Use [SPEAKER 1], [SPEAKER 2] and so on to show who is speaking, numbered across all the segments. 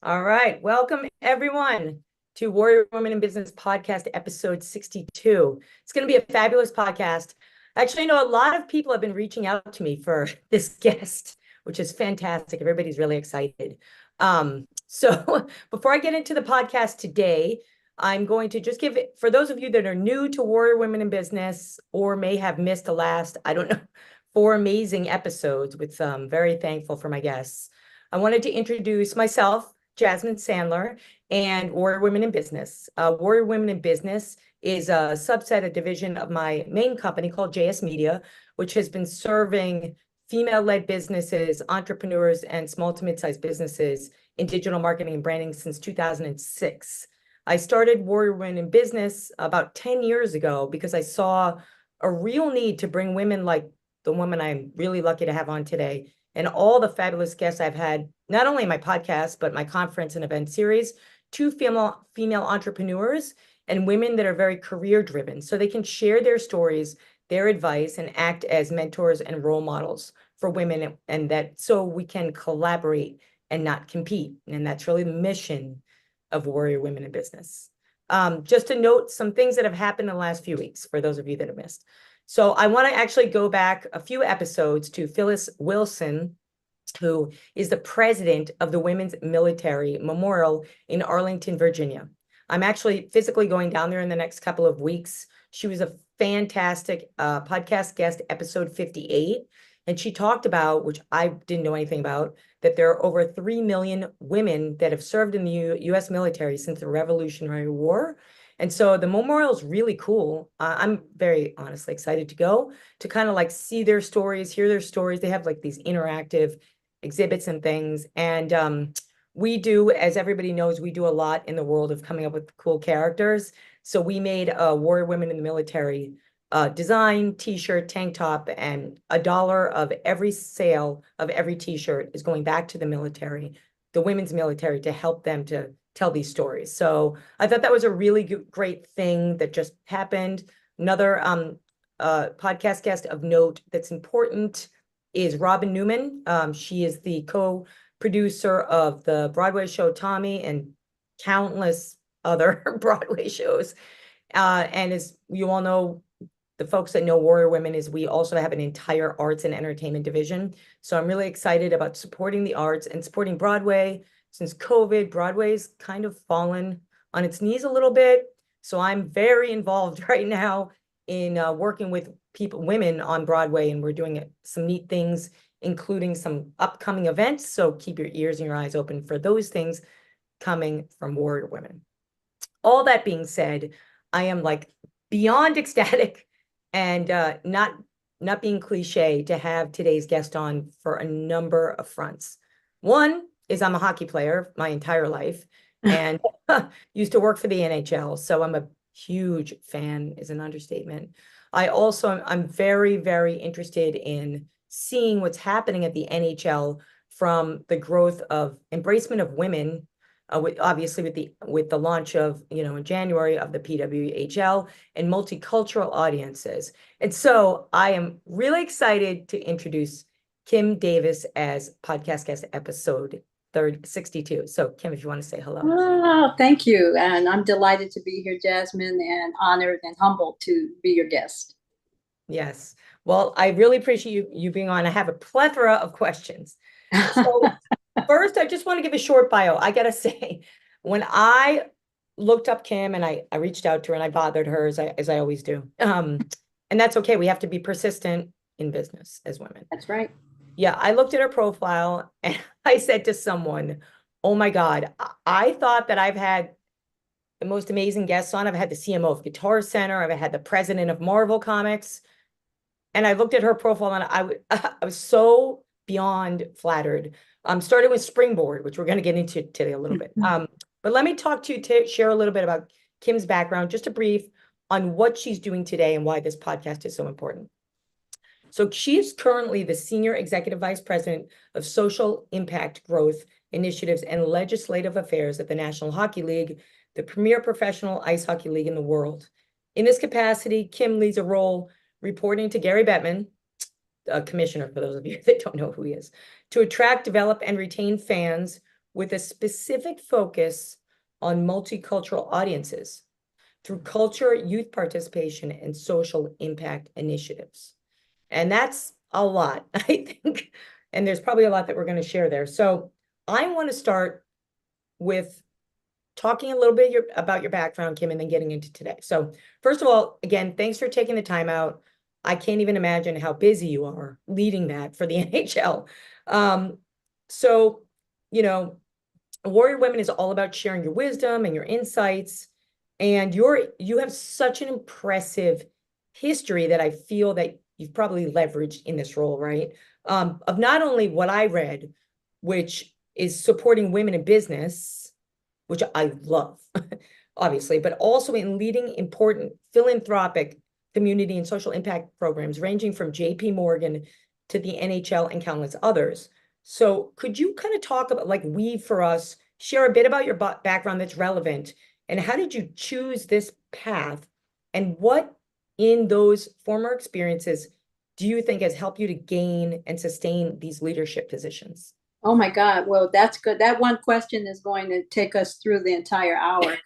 [SPEAKER 1] All right. Welcome, everyone, to Warrior Women in Business Podcast, episode 62. It's going to be a fabulous podcast. Actually, I know a lot of people have been reaching out to me for this guest, which is fantastic. Everybody's really excited. So before I get into the podcast today, I'm going to just give it, for those of you that are new to Warrior Women in Business or may have missed the last, I don't know, 4 amazing episodes, with very thankful for my guests. I wanted to introduce myself, Jasmine Sandler, and Warrior Women in Business. Warrior Women in Business is a subset, a division of my main company called JS Media, which has been serving female-led businesses, entrepreneurs, and small to mid-sized businesses in digital marketing and branding since 2006. I started Warrior Women in Business about 10 years ago because I saw a real need to bring women like the woman I'm really lucky to have on today, and all the fabulous guests I've had, not only in my podcast, but my conference and event series, to female entrepreneurs and women that are very career driven, so they can share their stories, their advice, and act as mentors and role models for women, and that so we can collaborate and not compete. And that's really the mission of Warrior Women in Business. Just to note some things that have happened in the last few weeks for those of you that have missed. So I want to actually go back a few episodes to Phyllis Wilson, who is the president of the Women's Military Memorial in Arlington, Virginia. I'm actually physically going down there in the next couple of weeks. She was a fantastic podcast guest, episode 58. And she talked about, which I didn't know anything about, that there are over 3 million women that have served in the U.S. military since the Revolutionary War. And so the memorial is really cool. I'm very honestly excited to go to kind of like see their stories, hear their stories. They have like these interactive exhibits and things. And we do, as everybody knows, we do a lot in the world of coming up with cool characters. So we made a Warrior Women in the Military design, t-shirt, tank top, and $1 of every sale of every t-shirt is going back to the military, the women's military, to help them to tell these stories. So I thought that was a really great thing that just happened. Another podcast guest of note that's important is Robin Newman. She is the co-producer of the Broadway show Tommy and countless other Broadway shows. And as you all know, the folks that know Warrior Women, is we also have an entire arts and entertainment division. So I'm really excited about supporting the arts and supporting Broadway. Since COVID, Broadway's kind of fallen on its knees a little bit. So I'm very involved right now in working with women on Broadway, and we're doing some neat things, including some upcoming events. So keep your ears and your eyes open for those things coming from Warrior Women. All that being said, I am like beyond ecstatic and not being cliche to have today's guest on for a number of fronts. One is I'm a hockey player my entire life and used to work for the NHL. So I'm a huge fan, is an understatement. I'm very, very interested in seeing what's happening at the NHL from the growth of embracement of women, obviously with the launch of, in January, of the PWHL and multicultural audiences. And so I am really excited to introduce Kim Davis as podcast guest, episode 62. So Kim, if you want to say hello.
[SPEAKER 2] Oh, thank you. And I'm delighted to be here, Jasmine, and honored and humbled to be your guest.
[SPEAKER 1] Yes. Well, I really appreciate you being on. I have a plethora of questions. So first, I just want to give a short bio. I got to say, when I looked up Kim and I reached out to her and I bothered her as I always do. And that's okay. We have to be persistent in business as women.
[SPEAKER 2] That's right.
[SPEAKER 1] Yeah, I looked at her profile and I said to someone, oh my God, I thought that I've had the most amazing guests on. I've had the CMO of Guitar Center. I've had the president of Marvel Comics. And I looked at her profile and I was so beyond flattered. Started with Springboard, which we're going to get into today a little bit. But let me talk to you to share a little bit about Kim's background, just a brief on what she's doing today and why this podcast is so important. So she is currently the Senior Executive Vice President of Social Impact Growth Initiatives and Legislative Affairs at the National Hockey League, the premier professional ice hockey league in the world. In this capacity, Kim leads a role reporting to Gary Bettman, a commissioner, for those of you that don't know who he is, to attract, develop, and retain fans, with a specific focus on multicultural audiences through culture, youth participation, and social impact initiatives. And that's a lot, I think. And there's probably a lot that we're going to share there. So I want to start with talking a little bit about your background, Kim, and then getting into today. So first of all, again, thanks for taking the time out. I can't even imagine how busy you are leading that for the NHL. So, Warrior Women is all about sharing your wisdom and your insights. And you have such an impressive history that I feel that you've probably leveraged in this role, right? Of not only what I read, which is supporting women in business, which I love, obviously, but also in leading important philanthropic community and social impact programs, ranging from JP Morgan to the NHL and countless others. So could you kind of talk about, like, weave for us, share a bit about your background that's relevant, and how did you choose this path? And what in those former experiences do you think has helped you to gain and sustain these leadership positions?
[SPEAKER 2] Oh my God. Well, that's good. That one question is going to take us through the entire hour.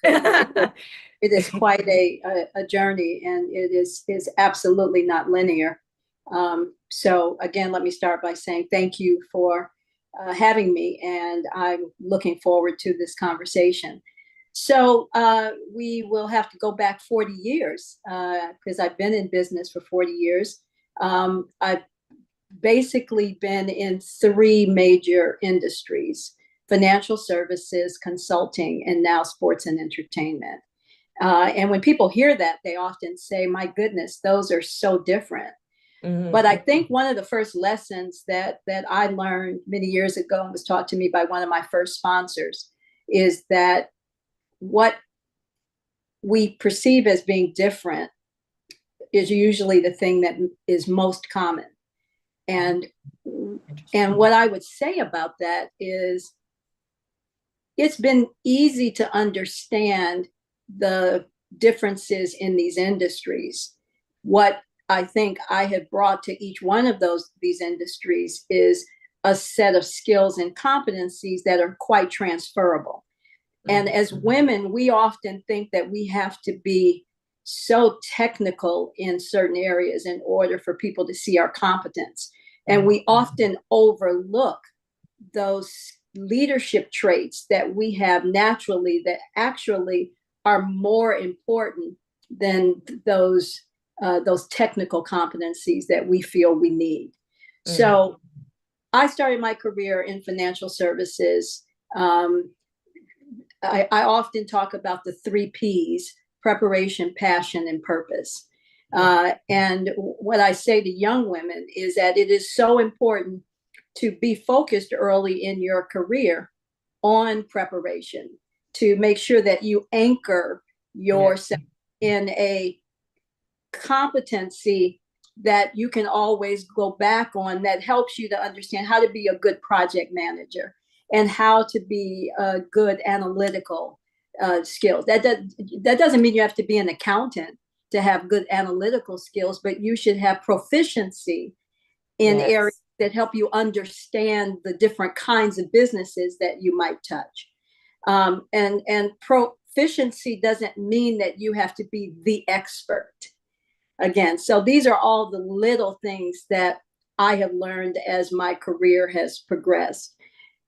[SPEAKER 2] It is quite a journey, and it is absolutely not linear. So again, let me start by saying thank you for having me, and I'm looking forward to this conversation. So we will have to go back 40 years because I've been in business for 40 years. I've basically been in three major industries: financial services, consulting, and now sports and entertainment. And when people hear that, they often say, my goodness, those are so different. Mm-hmm. But I think one of the first lessons that I learned many years ago and was taught to me by one of my first sponsors is that what we perceive as being different is usually the thing that is most common. And what I would say about that is it's been easy to understand the differences in these industries. What I think I have brought to each one of these industries is a set of skills and competencies that are quite transferable. And as women, we often think that we have to be so technical in certain areas in order for people to see our competence. And we often overlook those leadership traits that we have naturally that actually are more important than those technical competencies that we feel we need. Mm-hmm. So I started my career in financial services. I often talk about the 3 Ps: preparation, passion, and purpose. And what I say to young women is that it is so important to be focused early in your career on preparation, to make sure that you anchor yourself in a competency that you can always go back on, that helps you to understand how to be a good project manager and how to be a good analytical skills. That doesn't mean you have to be an accountant to have good analytical skills, but you should have proficiency in areas that help you understand the different kinds of businesses that you might touch. And proficiency doesn't mean that you have to be the expert. Again, so these are all the little things that I have learned as my career has progressed.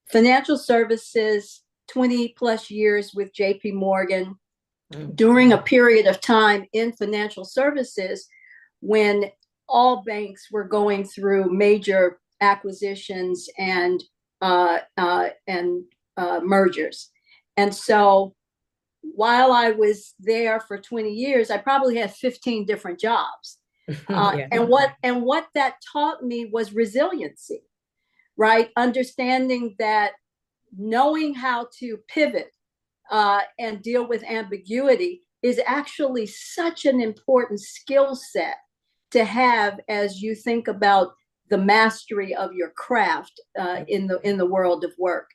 [SPEAKER 2] Financial services, 20 plus years with JP Morgan. During a period of time in financial services when all banks were going through major acquisitions and mergers. And so while I was there for 20 years, I probably had 15 different jobs. And what that taught me was resiliency, right? Understanding that knowing how to pivot and deal with ambiguity is actually such an important skill set to have as you think about the mastery of your craft in the world of work.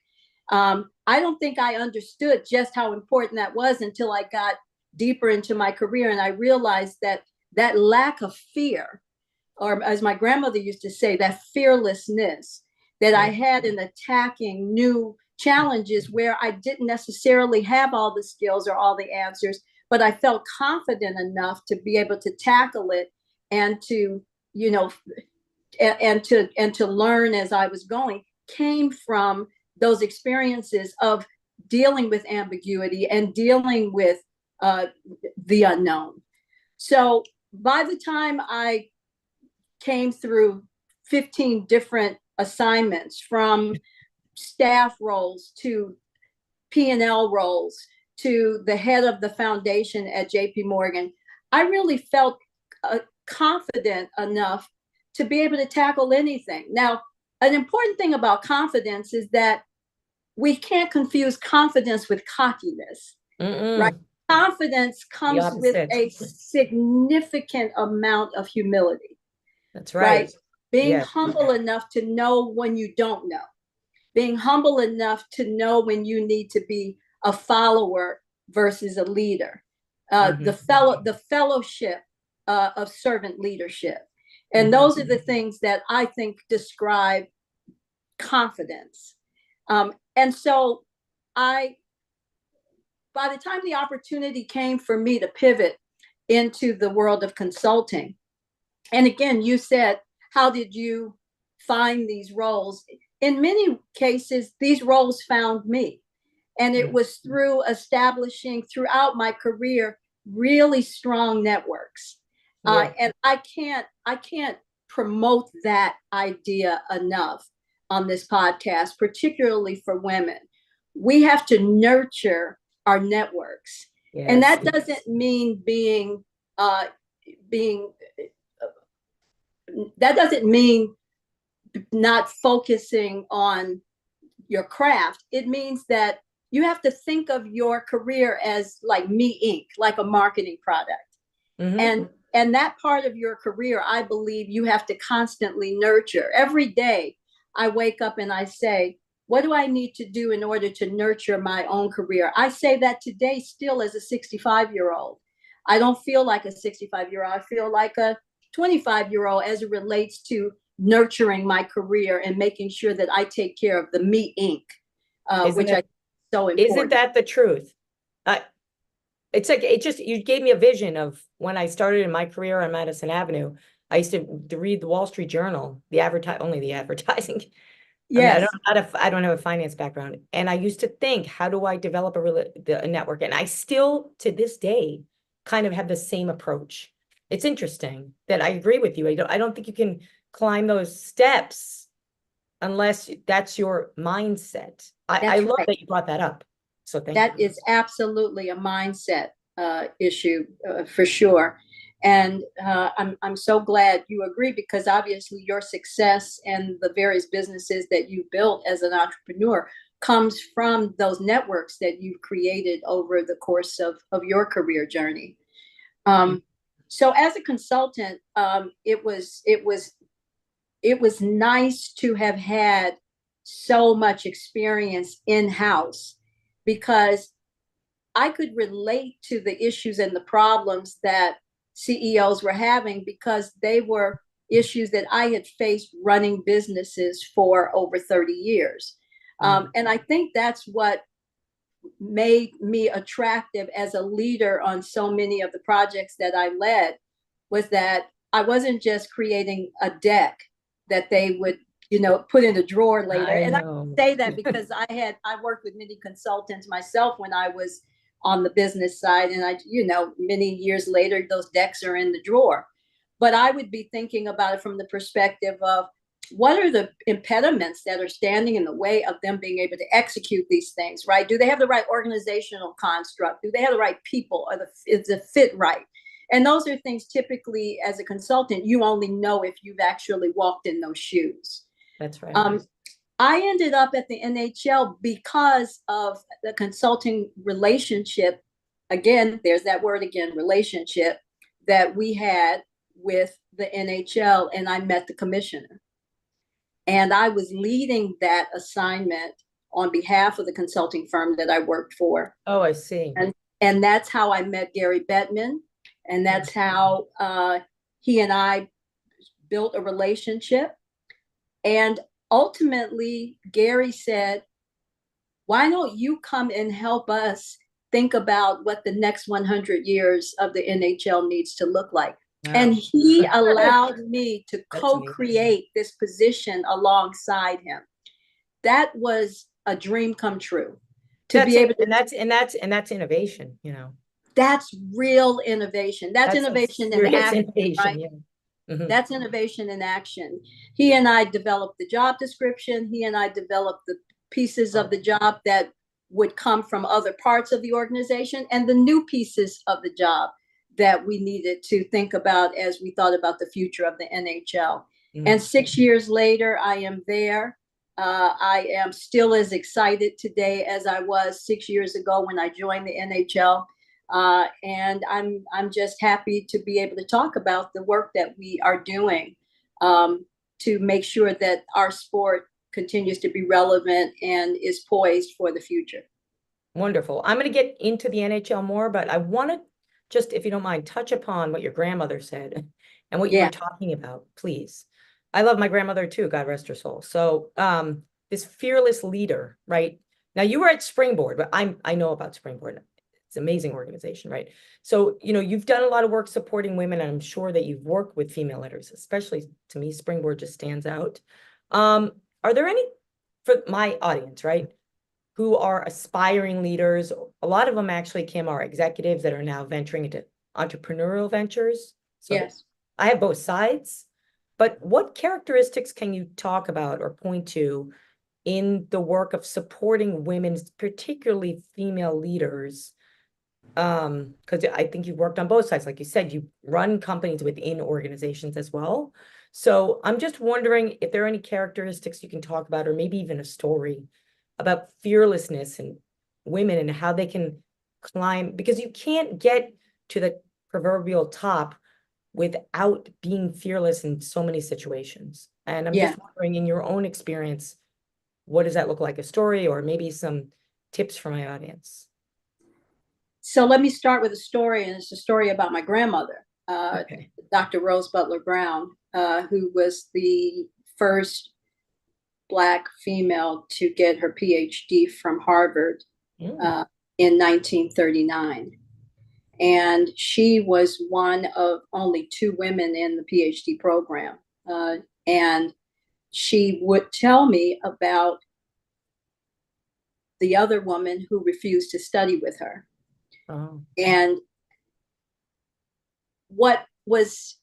[SPEAKER 2] I don't think I understood just how important that was until I got deeper into my career, and I realized that lack of fear, or as my grandmother used to say, that fearlessness that I had in attacking new challenges where I didn't necessarily have all the skills or all the answers, but I felt confident enough to be able to tackle it and to, you know, and to learn as I was going, came from those experiences of dealing with ambiguity and dealing with the unknown. So by the time I came through 15 different assignments, from staff roles to P&L roles to the head of the foundation at JP Morgan, I really felt confident enough to be able to tackle anything. Now, an important thing about confidence is that we can't confuse confidence with cockiness, right? Confidence comes with a significant amount of humility.
[SPEAKER 1] That's right.
[SPEAKER 2] Being humble enough to know when you don't know. Being humble enough to know when you need to be a follower versus a leader. The fellowship of servant leadership. And those are the things that I think describe confidence. And so by the time the opportunity came for me to pivot into the world of consulting, and again, you said, how did you find these roles? In many cases, these roles found me. And it was through establishing throughout my career really strong networks. And I can't promote that idea enough on this podcast, particularly for women. We have to nurture our networks. And that doesn't mean that doesn't mean not focusing on your craft. It means that you have to think of your career as like Me Inc., like a marketing product. And that part of your career, I believe you have to constantly nurture. Every day I wake up and I say, what do I need to do in order to nurture my own career? I say that today still as a 65-year-old. I don't feel like a 65-year-old. I feel like a 25-year-old as it relates to nurturing my career and making sure that I take care of the Me Inc., which I think is so important.
[SPEAKER 1] Isn't that the truth? It's like, you gave me a vision of when I started in my career on Madison Avenue. I used to read the Wall Street Journal, only the advertising.
[SPEAKER 2] Yes.
[SPEAKER 1] I don't have a finance background. And I used to think, how do I develop a network? And I still, to this day, kind of have the same approach. It's interesting that I agree with you. I don't think you can climb those steps unless that's your mindset. I love that you brought that up. So thank you.
[SPEAKER 2] That is absolutely a mindset issue for sure. And I'm so glad you agree, because obviously your success and the various businesses that you built as an entrepreneur comes from those networks that you've created over the course of your career journey. So as a consultant, it was nice to have had so much experience in-house, because I could relate to the issues and the problems that CEOs were having, because they were issues that I had faced running businesses for over 30 years. And I think that's what made me attractive as a leader on so many of the projects that I led, was that I wasn't just creating a deck that they would, put in a drawer later. And I say that because I worked with many consultants myself when I was on the business side. And many years later, those decks are in the drawer. But I would be thinking about it from the perspective of, what are the impediments that are standing in the way of them being able to execute these things, right? Do they have the right organizational construct? Do they have the right people? Is the fit right? And those are things typically as a consultant, you only know if you've actually walked in those shoes.
[SPEAKER 1] That's right.
[SPEAKER 2] I ended up at the NHL because of the consulting relationship. Again, there's that word again, relationship, that we had with the NHL, and I met the commissioner. And I was leading that assignment on behalf of the consulting firm that I worked for.
[SPEAKER 1] Oh, I see.
[SPEAKER 2] And that's how I met Gary Bettman. And that's how he and I built a relationship. And ultimately, Gary said, why don't you come and help us think about what the next 100 years of the NHL needs to look like?
[SPEAKER 1] Wow.
[SPEAKER 2] And he allowed me to
[SPEAKER 1] That's amazing.
[SPEAKER 2] co-create this position alongside him. That was a dream come true. To
[SPEAKER 1] That's
[SPEAKER 2] be able
[SPEAKER 1] it.
[SPEAKER 2] to,
[SPEAKER 1] And that's innovation, you know.
[SPEAKER 2] that's real innovation. That's innovation in
[SPEAKER 1] serious
[SPEAKER 2] action,
[SPEAKER 1] innovation,
[SPEAKER 2] right?
[SPEAKER 1] yeah. Mhm.
[SPEAKER 2] That's innovation in action. He and I developed the job description. He and I developed the pieces of the job that would come from other parts of the organization and the new pieces of the job that we needed to think about as we thought about the future of the NHL. And 6 years later, I am there. I am still as excited today as I was 6 years ago when I joined the NHL. And I'm just happy to be able to talk about the work that we are doing to make sure that our sport continues to be relevant and is poised for the future.
[SPEAKER 1] Wonderful. I'm going to get into the NHL more, but I want to just, if you don't mind, touch upon what your grandmother said and what you were talking about, please. I love my grandmother too, God rest her soul. So this fearless leader, right? Now you were at Springboard, but I know about Springboard. It's an amazing organization, right? So, you know, you've done a lot of work supporting women, and I'm sure that you've worked with female leaders, especially to me, Springboard just stands out. Are there any, for my audience, right, who are aspiring leaders? A lot of them actually, Kim, are executives that are now venturing into entrepreneurial ventures. So
[SPEAKER 2] Yes.
[SPEAKER 1] I have both sides, but what characteristics can you talk about or point to in the work of supporting women, particularly female leaders? Because I think you've worked on both sides. Like you said, you run companies within organizations as well. So I'm just wondering if there are any characteristics you can talk about, or maybe even a story about fearlessness in women and how they can climb, because you can't get to the proverbial top without being fearless in so many situations. And I'm just wondering, in your own experience, what does that look like? A story or maybe some tips for my audience?
[SPEAKER 2] So let me start with a story, and it's a story about my grandmother,
[SPEAKER 1] Okay.
[SPEAKER 2] Dr. Rose Butler Brown, who was the first Black female to get her PhD from Harvard in 1939. And she was one of only 2 women in the PhD program. And she would tell me about the other woman who refused to study with her.
[SPEAKER 1] Oh.
[SPEAKER 2] And what was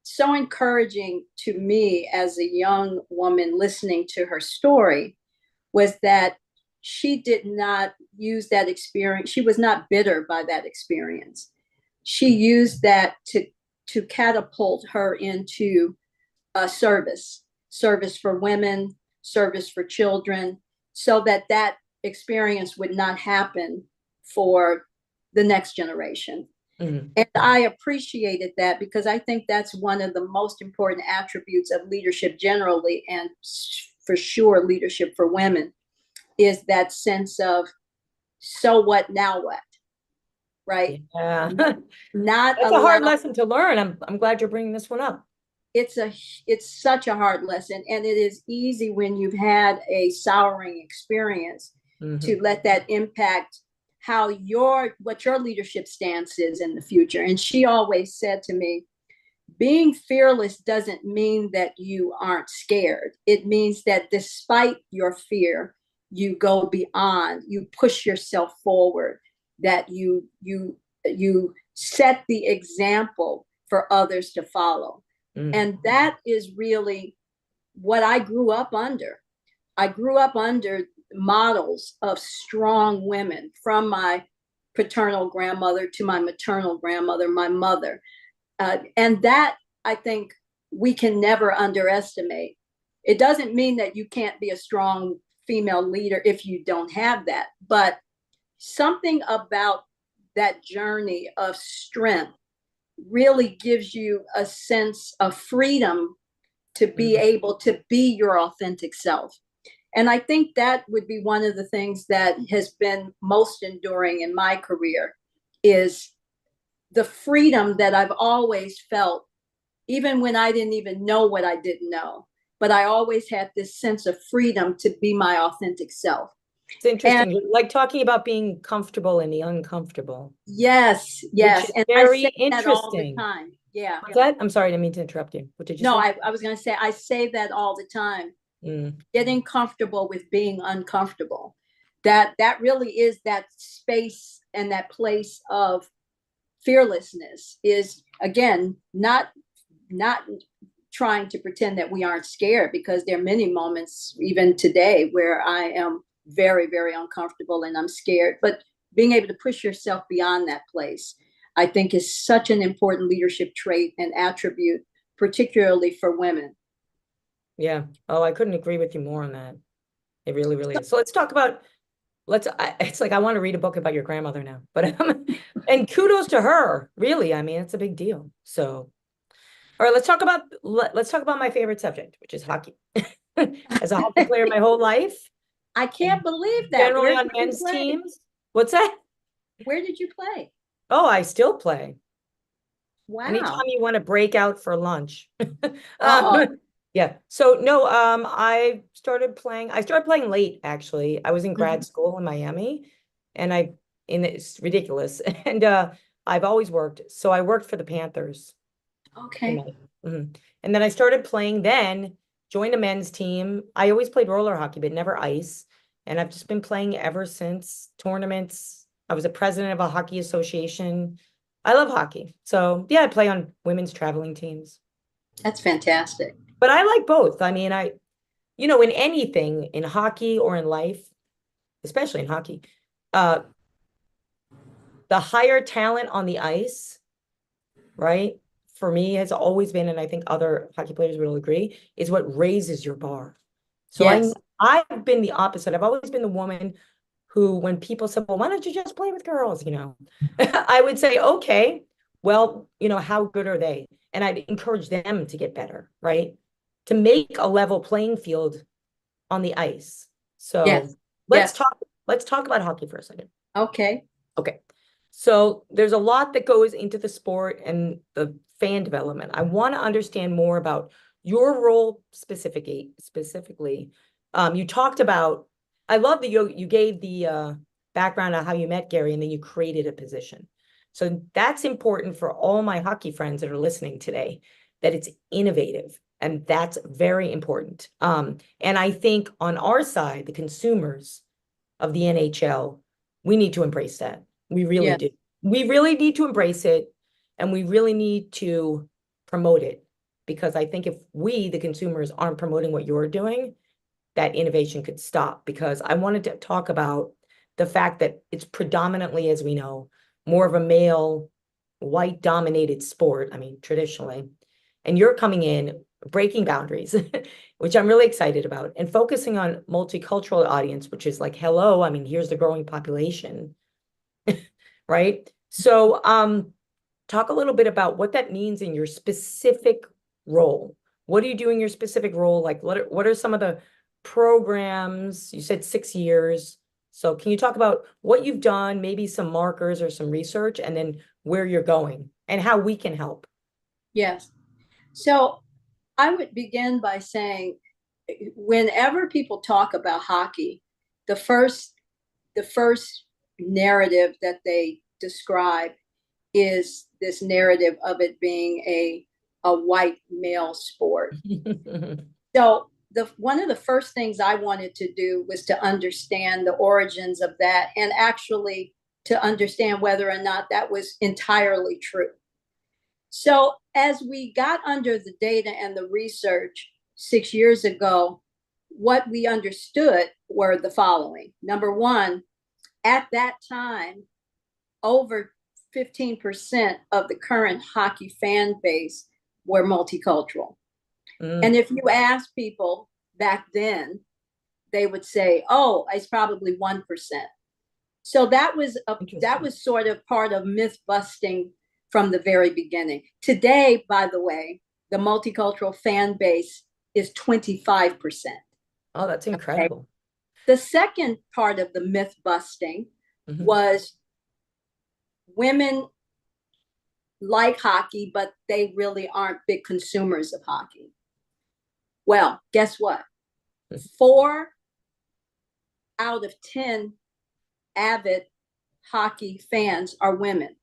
[SPEAKER 2] so encouraging to me as a young woman listening to her story was that she did not use that experience. She was not bitter by that experience. She used that to catapult her into service for women, service for children, so that that experience would not happen for the next generation. Mm-hmm. And I appreciated that, because I think that's one of the most important attributes of leadership generally, and for sure leadership for women, is that sense of, so what, now what? Right?
[SPEAKER 1] Yeah.
[SPEAKER 2] Not
[SPEAKER 1] It's a hard lesson to learn. I'm glad you're bringing this one up.
[SPEAKER 2] It's such a hard lesson, and it is easy when you've had a souring experience to let that impact what your leadership stance is in the future. And she always said to me, being fearless doesn't mean that you aren't scared. It means that despite your fear, you go beyond, you push yourself forward, that you set the example for others to follow. And that is really what I grew up under. I grew up under models of strong women, from my paternal grandmother to my maternal grandmother, my mother. And that, I think, we can never underestimate. It doesn't mean that you can't be a strong female leader if you don't have that, but something about that journey of strength really gives you a sense of freedom to be able to be your authentic self. And I think that would be one of the things that has been most enduring in my career, is the freedom that I've always felt, even when I didn't even know what I didn't know. But I always had this sense of freedom to be my authentic self.
[SPEAKER 1] It's interesting. You're like talking about being comfortable in the uncomfortable,
[SPEAKER 2] Yes,
[SPEAKER 1] which
[SPEAKER 2] yes.
[SPEAKER 1] is
[SPEAKER 2] And I
[SPEAKER 1] very
[SPEAKER 2] say that all the
[SPEAKER 1] interesting.
[SPEAKER 2] time. Yeah.
[SPEAKER 1] What's that? I'm sorry, I didn't mean to interrupt you. What did you
[SPEAKER 2] No,
[SPEAKER 1] say?
[SPEAKER 2] I was going to say, I say that all the time. Getting comfortable with being uncomfortable. That really is that space and that place of fearlessness, is again not trying to pretend that we aren't scared, because there are many moments even today where I am very, very uncomfortable and I'm scared, but being able to push yourself beyond that place, I think, is such an important leadership trait and attribute, particularly for women.
[SPEAKER 1] Yeah. Oh, I couldn't agree with you more on that. It really, really is. So let's talk about, it's like I want to read a book about your grandmother now, but and kudos to her, really. I mean, it's a big deal. So, all right, let's talk about my favorite subject, which is hockey. As a hockey player my whole life,
[SPEAKER 2] I can't believe that.
[SPEAKER 1] generally
[SPEAKER 2] Where
[SPEAKER 1] on
[SPEAKER 2] did you
[SPEAKER 1] men's
[SPEAKER 2] play?
[SPEAKER 1] teams. What's that?
[SPEAKER 2] Where did you play?
[SPEAKER 1] Oh, I still play. Anytime
[SPEAKER 2] Wow.
[SPEAKER 1] you want to break out for lunch.
[SPEAKER 2] Uh-oh.
[SPEAKER 1] Yeah. So no, I started playing late actually. I was in grad school in Miami and it's ridiculous. And I've always worked. So I worked for the Panthers.
[SPEAKER 2] Okay.
[SPEAKER 1] And then I started playing then, joined a men's team. I always played roller hockey, but never ice. And I've just been playing ever since. Tournaments. I was a president of a hockey association. I love hockey. So yeah, I play on women's traveling teams.
[SPEAKER 2] That's fantastic.
[SPEAKER 1] But I like both. I mean, in anything, in hockey or in life, especially in hockey, uh, the higher talent on the ice, right? For me has always been, and I think other hockey players will agree, is what raises your bar. So
[SPEAKER 2] Yes.
[SPEAKER 1] I've been the opposite. I've always been the woman who, when people said, well, why don't you just play with girls? I would say, okay, well, how good are they? And I'd encourage them to get better, right? To make a level playing field on the ice. So
[SPEAKER 2] Yes.
[SPEAKER 1] let's
[SPEAKER 2] Yes.
[SPEAKER 1] talk about hockey for a second.
[SPEAKER 2] Okay.
[SPEAKER 1] Okay. So there's a lot that goes into the sport and the fan development. I want to understand more about your role specifically. You talked about, I love that you gave the background on how you met Gary and then you created a position. So that's important for all my hockey friends that are listening today, that it's innovative. And that's very important. And I think on our side, the consumers of the NHL, we need to embrace that. We really
[SPEAKER 2] Yes.
[SPEAKER 1] do. We really need to embrace it and we really need to promote it, because I think if we, the consumers, aren't promoting what you're doing, that innovation could stop. Because I wanted to talk about the fact that it's predominantly, as we know, more of a male, white dominated sport. I mean, traditionally. And you're coming in, breaking boundaries, which I'm really excited about, and focusing on multicultural audience, which is like, hello, I mean, here's the growing population, right? So talk a little bit about what that means in your specific role. What do you do in your specific role? Like, what are some of the programs? You said 6 years. So can you talk about what you've done, maybe some markers or some research, and then where you're going and how we can help?
[SPEAKER 2] Yes. So I would begin by saying, whenever people talk about hockey, the first narrative that they describe is this narrative of it being a white male sport. So one of the first things I wanted to do was to understand the origins of that, and actually to understand whether or not that was entirely true. So as we got under the data and the research 6 years ago, what we understood were the following. Number one, at that time, over 15% of the current hockey fan base were multicultural. And if you ask people back then, they would say, oh, it's probably 1%. So that was sort of part of myth busting from the very beginning. Today, by the way, the multicultural fan base is 25%.
[SPEAKER 1] Oh, that's incredible. Okay.
[SPEAKER 2] The second part of the myth busting was women like hockey, but they really aren't big consumers of hockey. Well, guess what? 4 out of 10 avid hockey fans are women.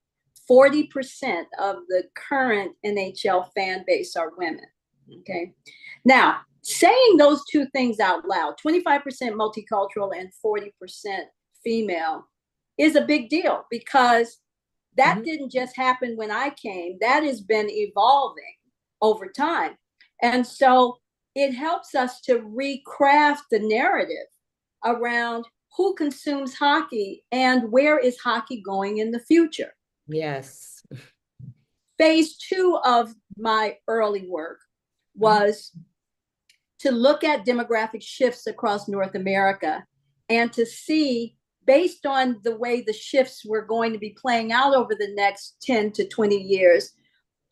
[SPEAKER 2] 40% of the current NHL fan base are women. Okay. Now, saying those two things out loud, 25% multicultural and 40% female, is a big deal, because that didn't just happen when I came. That has been evolving over time. And so it helps us to recraft the narrative around who consumes hockey and where is hockey going in the future.
[SPEAKER 1] Yes.
[SPEAKER 2] Phase 2 of my early work was to look at demographic shifts across North America and to see, based on the way the shifts were going to be playing out over the next 10 to 20 years,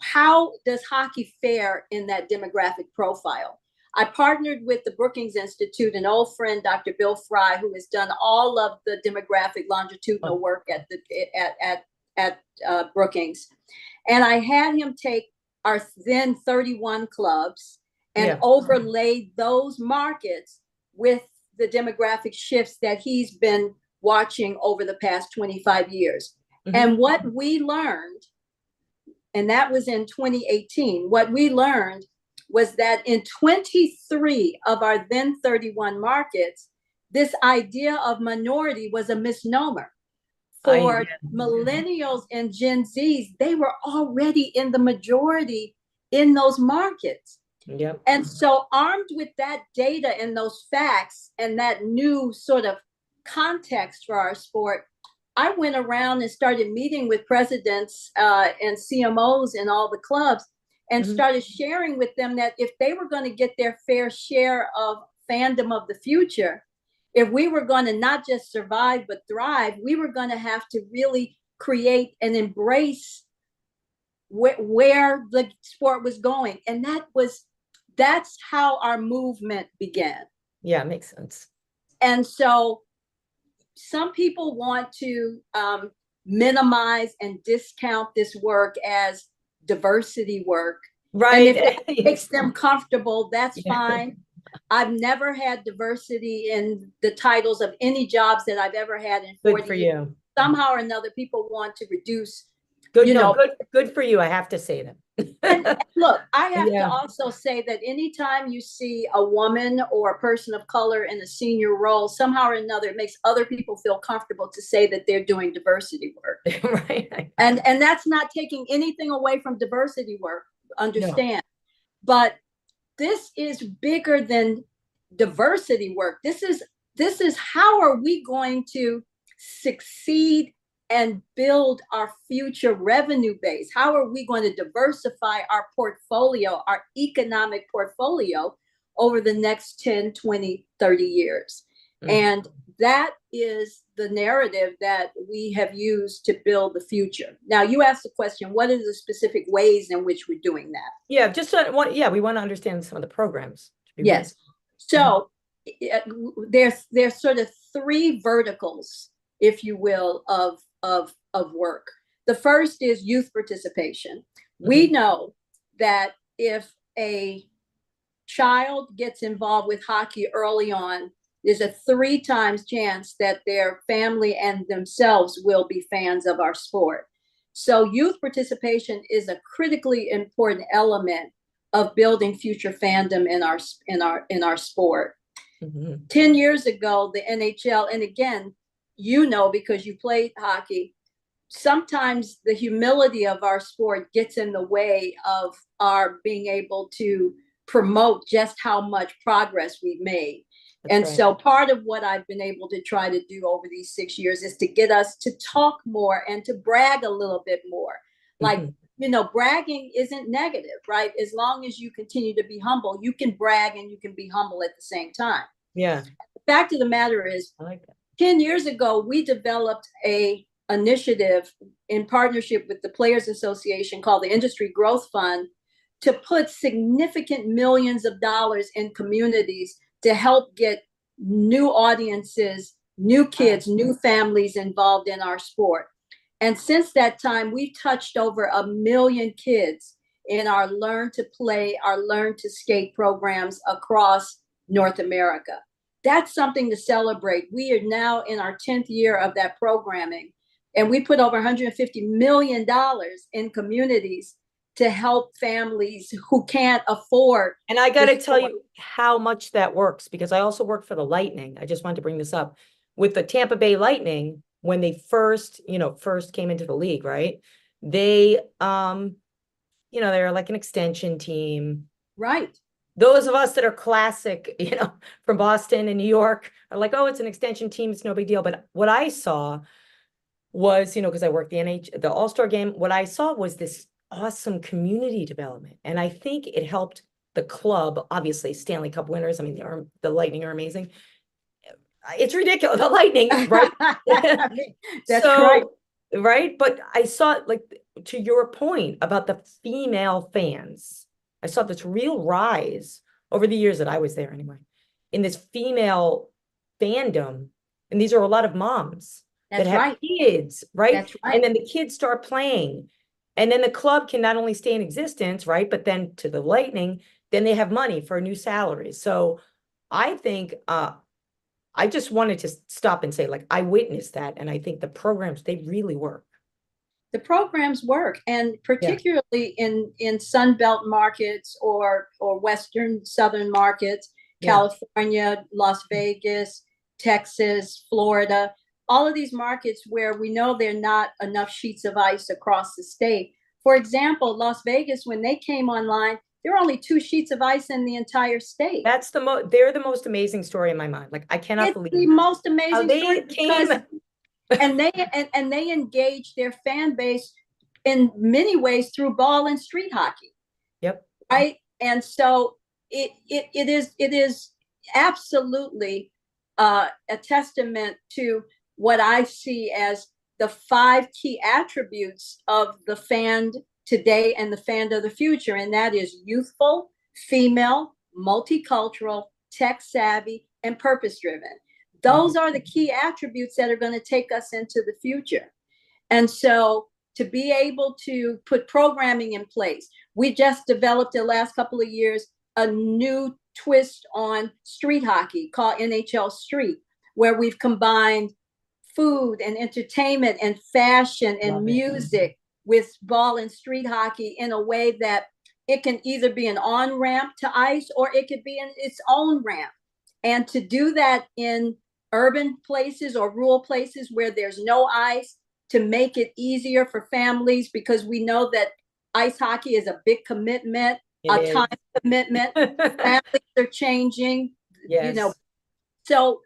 [SPEAKER 2] how does hockey fare in that demographic profile? I partnered with the Brookings Institute, an old friend, Dr. Bill Fry, who has done all of the demographic longitudinal work at Brookings. And I had him take our then 31 clubs and overlay those markets with the demographic shifts that he's been watching over the past 25 years. And what we learned, and that was in 2018, what we learned was that in 23 of our then 31 markets, this idea of minority was a misnomer. For millennials and Gen Zs, they were already in the majority in those markets.
[SPEAKER 1] Yep.
[SPEAKER 2] And so, armed with that data and those facts and that new sort of context for our sport, I went around and started meeting with presidents and CMOs in all the clubs and started sharing with them that if they were going to get their fair share of fandom of the future, if we were going to not just survive but thrive, we were going to have to really create and embrace where the sport was going. And that's how our movement began.
[SPEAKER 1] Yeah, makes sense.
[SPEAKER 2] And so some people want to minimize and discount this work as diversity work.
[SPEAKER 1] Right.
[SPEAKER 2] And if it makes them comfortable, that's fine. I've never had diversity in the titles of any jobs that I've ever had in 40
[SPEAKER 1] Good for
[SPEAKER 2] years.
[SPEAKER 1] you.
[SPEAKER 2] Somehow or another, people want to reduce.
[SPEAKER 1] Good for you. I have to say that.
[SPEAKER 2] And look, I have to also say that anytime you see a woman or a person of color in a senior role, somehow or another, it makes other people feel comfortable to say that they're doing diversity work.
[SPEAKER 1] Right.
[SPEAKER 2] And that's not taking anything away from diversity work, understand. No. But this is bigger than diversity work. This is how are we going to succeed and build our future revenue base? How are we going to diversify our portfolio, our economic portfolio over the next 10, 20, 30 years? And that is the narrative that we have used to build the future. Now, you asked the question, what are the specific ways in which we're doing that?
[SPEAKER 1] Yeah, we want to understand some of the programs.
[SPEAKER 2] Yes. So there's sort of 3 verticals, if you will, of work. The first is youth participation. We know that if a child gets involved with hockey early on, there's a 3 times chance that their family and themselves will be fans of our sport. So youth participation is a critically important element of building future fandom in our sport. 10 years ago, the NHL, and again, because you played hockey, sometimes the humility of our sport gets in the way of our being able to promote just how much progress we've made. So part of what I've been able to try to do over these 6 years is to get us to talk more and to brag a little bit more. Like, bragging isn't negative, right? As long as you continue to be humble, you can brag and you can be humble at the same time.
[SPEAKER 1] Yeah.
[SPEAKER 2] The fact of the matter is, I like that. 10 years ago, we developed a initiative in partnership with the Players Association called the Industry Growth Fund to put significant millions of dollars in communities to help get new audiences, new kids, new families involved in our sport. And since that time, we've touched over 1 million kids in our Learn to Play, our Learn to Skate programs across North America. That's something to celebrate. We are now in our 10th year of that programming, and we put over $150 million in communities to help families who can't afford.
[SPEAKER 1] And I got to tell you how much that works, because I also work for the Lightning. I just wanted to bring this up with the Tampa Bay Lightning when they first came into the league, right? They, they're like an extension team.
[SPEAKER 2] Right.
[SPEAKER 1] Those of us that are classic, from Boston and New York are like, oh, it's an extension team. It's no big deal. But what I saw was, because I worked the All-Star game, what I saw was this awesome community development. And I think it helped the club, obviously Stanley Cup winners. I mean, the Lightning are amazing. It's ridiculous. The Lightning, right?
[SPEAKER 2] That's right.
[SPEAKER 1] Right. But I saw, like, to your point about the female fans, I saw this real rise over the years that I was there anyway, in this female fandom. And these are a lot of moms that have kids, right?
[SPEAKER 2] That's right.
[SPEAKER 1] And then the kids start playing. And then the club can not only stay in existence, right? But then to the Lightning, then they have money for a new salary. So I think I just wanted to stop and say, like, I witnessed that. And I think the programs, they really work.
[SPEAKER 2] The programs work, and particularly in Sunbelt markets or Western Southern markets, California, Las Vegas, Texas, Florida, all of these markets where we know there are not enough sheets of ice across the state. For example, Las Vegas, when they came online, there were only 2 sheets of ice in the entire state.
[SPEAKER 1] That's they're the most amazing story in my mind. Like, I cannot believe
[SPEAKER 2] the most amazing story
[SPEAKER 1] came.
[SPEAKER 2] and they engage their fan base in many ways through ball and street hockey.
[SPEAKER 1] Yep.
[SPEAKER 2] Right. And so it is absolutely a testament to what I see as the 5 key attributes of the fan today and the fan of the future. And that is youthful, female, multicultural, tech savvy, and purpose driven. Those are the key attributes that are going to take us into the future. And so to be able to put programming in place, we just developed the last couple of years a new twist on street hockey called NHL Street, where we've combined food and entertainment and fashion and music with ball and street hockey in a way that it can either be an on-ramp to ice or it could be in its own ramp. And to do that in urban places or rural places where there's no ice, to make it easier for families, because we know that ice hockey is a big commitment, time commitment. Families are changing, so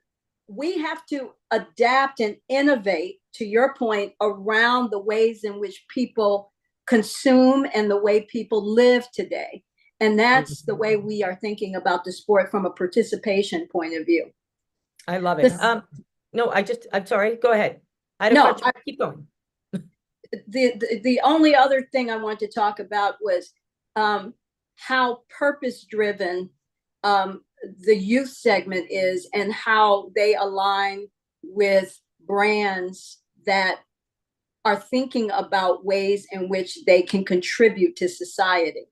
[SPEAKER 2] we have to adapt and innovate, to your point, around the ways in which people consume and the way people live today. And that's the way we are thinking about the sport from a participation point of view.
[SPEAKER 1] I love it. No, I'm sorry. Go ahead. Keep going.
[SPEAKER 2] The only other thing I want to talk about was how purpose-driven the youth segment is, and how they align with brands that are thinking about ways in which they can contribute to society.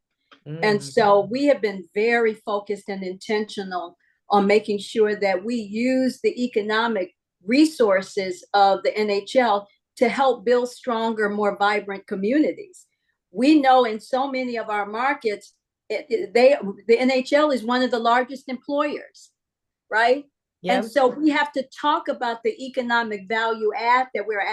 [SPEAKER 2] And so we have been very focused and intentional on making sure that we use the economic resources of the NHL to help build stronger, more vibrant communities. We know in so many of our markets, the NHL is one of the largest employers, right? Yeah. And so we have to talk about the economic value add that we're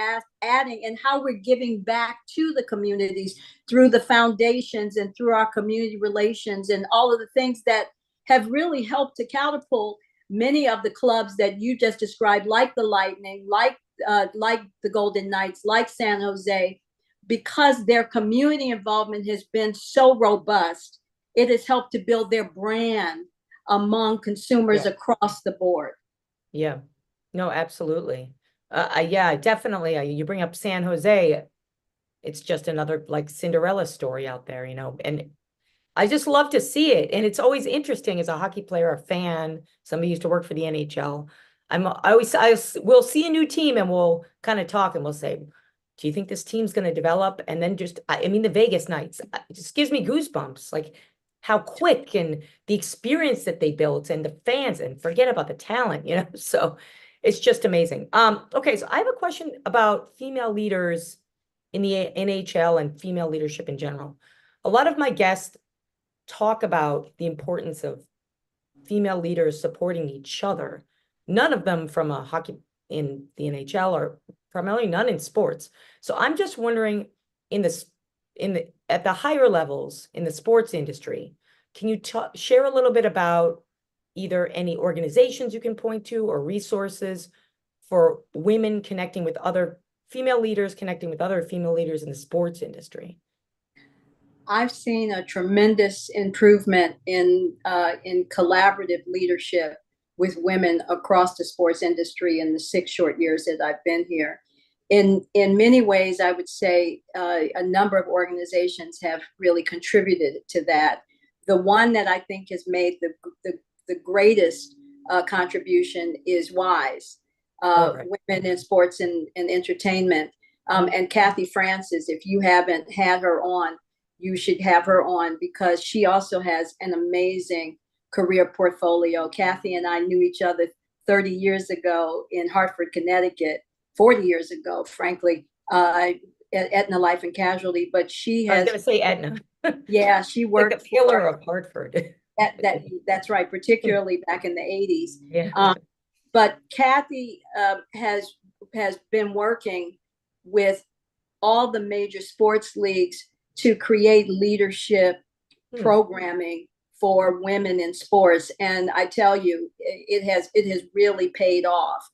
[SPEAKER 2] adding, and how we're giving back to the communities through the foundations and through our community relations and all of the things that have really helped to catapult many of the clubs that you just described, like the Lightning, like the Golden Knights, like San Jose, because their community involvement has been so robust. It has helped to build their brand among consumers across the board.
[SPEAKER 1] Yeah, no, absolutely. Definitely. You bring up San Jose. It's just another like Cinderella story out there, and I just love to see it. And it's always interesting as a hockey player, a fan, somebody used to work for the NHL. We'll see a new team and we'll kind of talk and we'll say, do you think this team's going to develop? And then the Vegas Knights, it just gives me goosebumps. Like, how quick and the experience that they built and the fans, and forget about the talent, so it's just amazing. Okay, so I have a question about female leaders in the NHL and female leadership in general. A lot of my guests talk about the importance of female leaders supporting each other. None of them from a hockey in the NHL, or primarily none in sports. So I'm just wondering, at the higher levels in the sports industry, can you share a little bit about either any organizations you can point to or resources for women connecting with other female leaders, connecting with other female leaders in the sports industry?
[SPEAKER 2] I've seen a tremendous improvement in collaborative leadership with women across the sports industry in the 6 short years that I've been here. In many ways, I would say a number of organizations have really contributed to that. The one that I think has made the greatest contribution is WISE, Women in Sports and Entertainment. And Kathy Francis, if you haven't had her on, you should have her on, because she also has an amazing career portfolio. Kathy and I knew each other 30 years ago in Hartford, Connecticut, 40 years ago, frankly, at Aetna Life and Casualty. But she has—
[SPEAKER 1] I was going to say Aetna.
[SPEAKER 2] Yeah, she worked
[SPEAKER 1] like the pillar of Hartford.
[SPEAKER 2] That's right, particularly back in the 80s.
[SPEAKER 1] Yeah.
[SPEAKER 2] But Kathy has been working with all the major sports leagues to create leadership programming for women in sports, and I tell you, it has really paid off.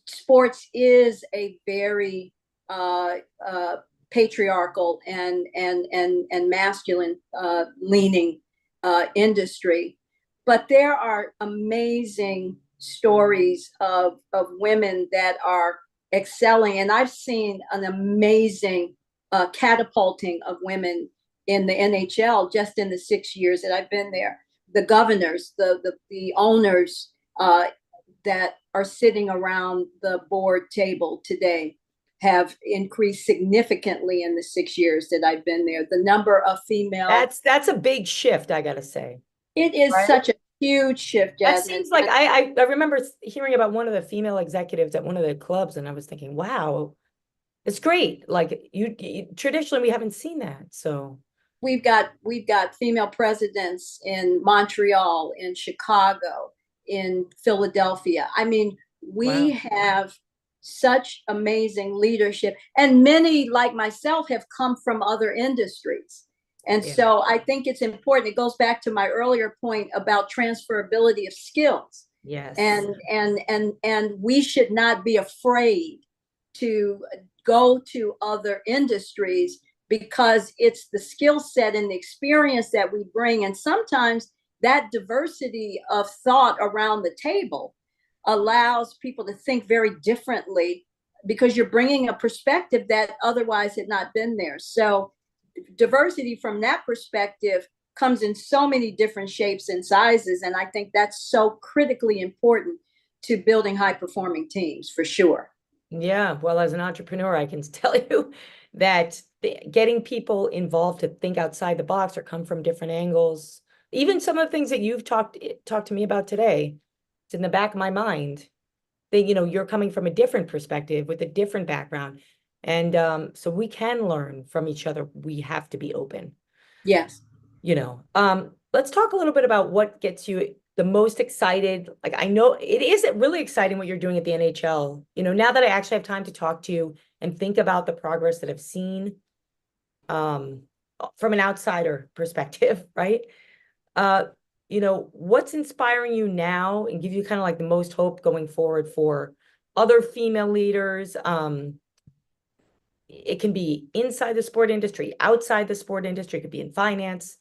[SPEAKER 2] Sports is a very patriarchal and masculine leaning industry, but there are amazing stories of women that are excelling, and I've seen an amazing catapulting of women in the NHL just in the 6 years that I've been there. The governors, the owners that are sitting around the board table today have increased significantly in the 6 years that I've been there. The number of female—
[SPEAKER 1] That's a big shift, I gotta say.
[SPEAKER 2] It is such a huge shift, Jasmine.
[SPEAKER 1] That seems like I remember hearing about one of the female executives at one of the clubs, and I was thinking, wow, it's great. Like you traditionally we haven't seen that. So
[SPEAKER 2] we've got female presidents in Montreal, in Chicago, in Philadelphia. I mean, we have such amazing leadership, and many like myself have come from other industries. And so I think it's important. It goes back to my earlier point about transferability of skills.
[SPEAKER 1] Yes.
[SPEAKER 2] And we should not be afraid to go to other industries, because it's the skill set and the experience that we bring. And sometimes that diversity of thought around the table allows people to think very differently, because you're bringing a perspective that otherwise had not been there. So diversity from that perspective comes in so many different shapes and sizes. And I think that's so critically important to building high performing teams, for sure.
[SPEAKER 1] Yeah, well, as an entrepreneur, I can tell you that getting people involved to think outside the box or come from different angles, even some of the things that you've talked to me about today, it's in the back of my mind that, you're coming from a different perspective with a different background. And so we can learn from each other. We have to be open.
[SPEAKER 2] Yes.
[SPEAKER 1] Let's talk a little bit about what gets you the most excited. Like, I know it is really exciting what you're doing at the NHL. Now that I actually have time to talk to you and think about the progress that I've seen from an outsider perspective, right? What's inspiring you now and give you kind of like the most hope going forward for other female leaders? It can be inside the sport industry, outside the sport industry, it could be in finance.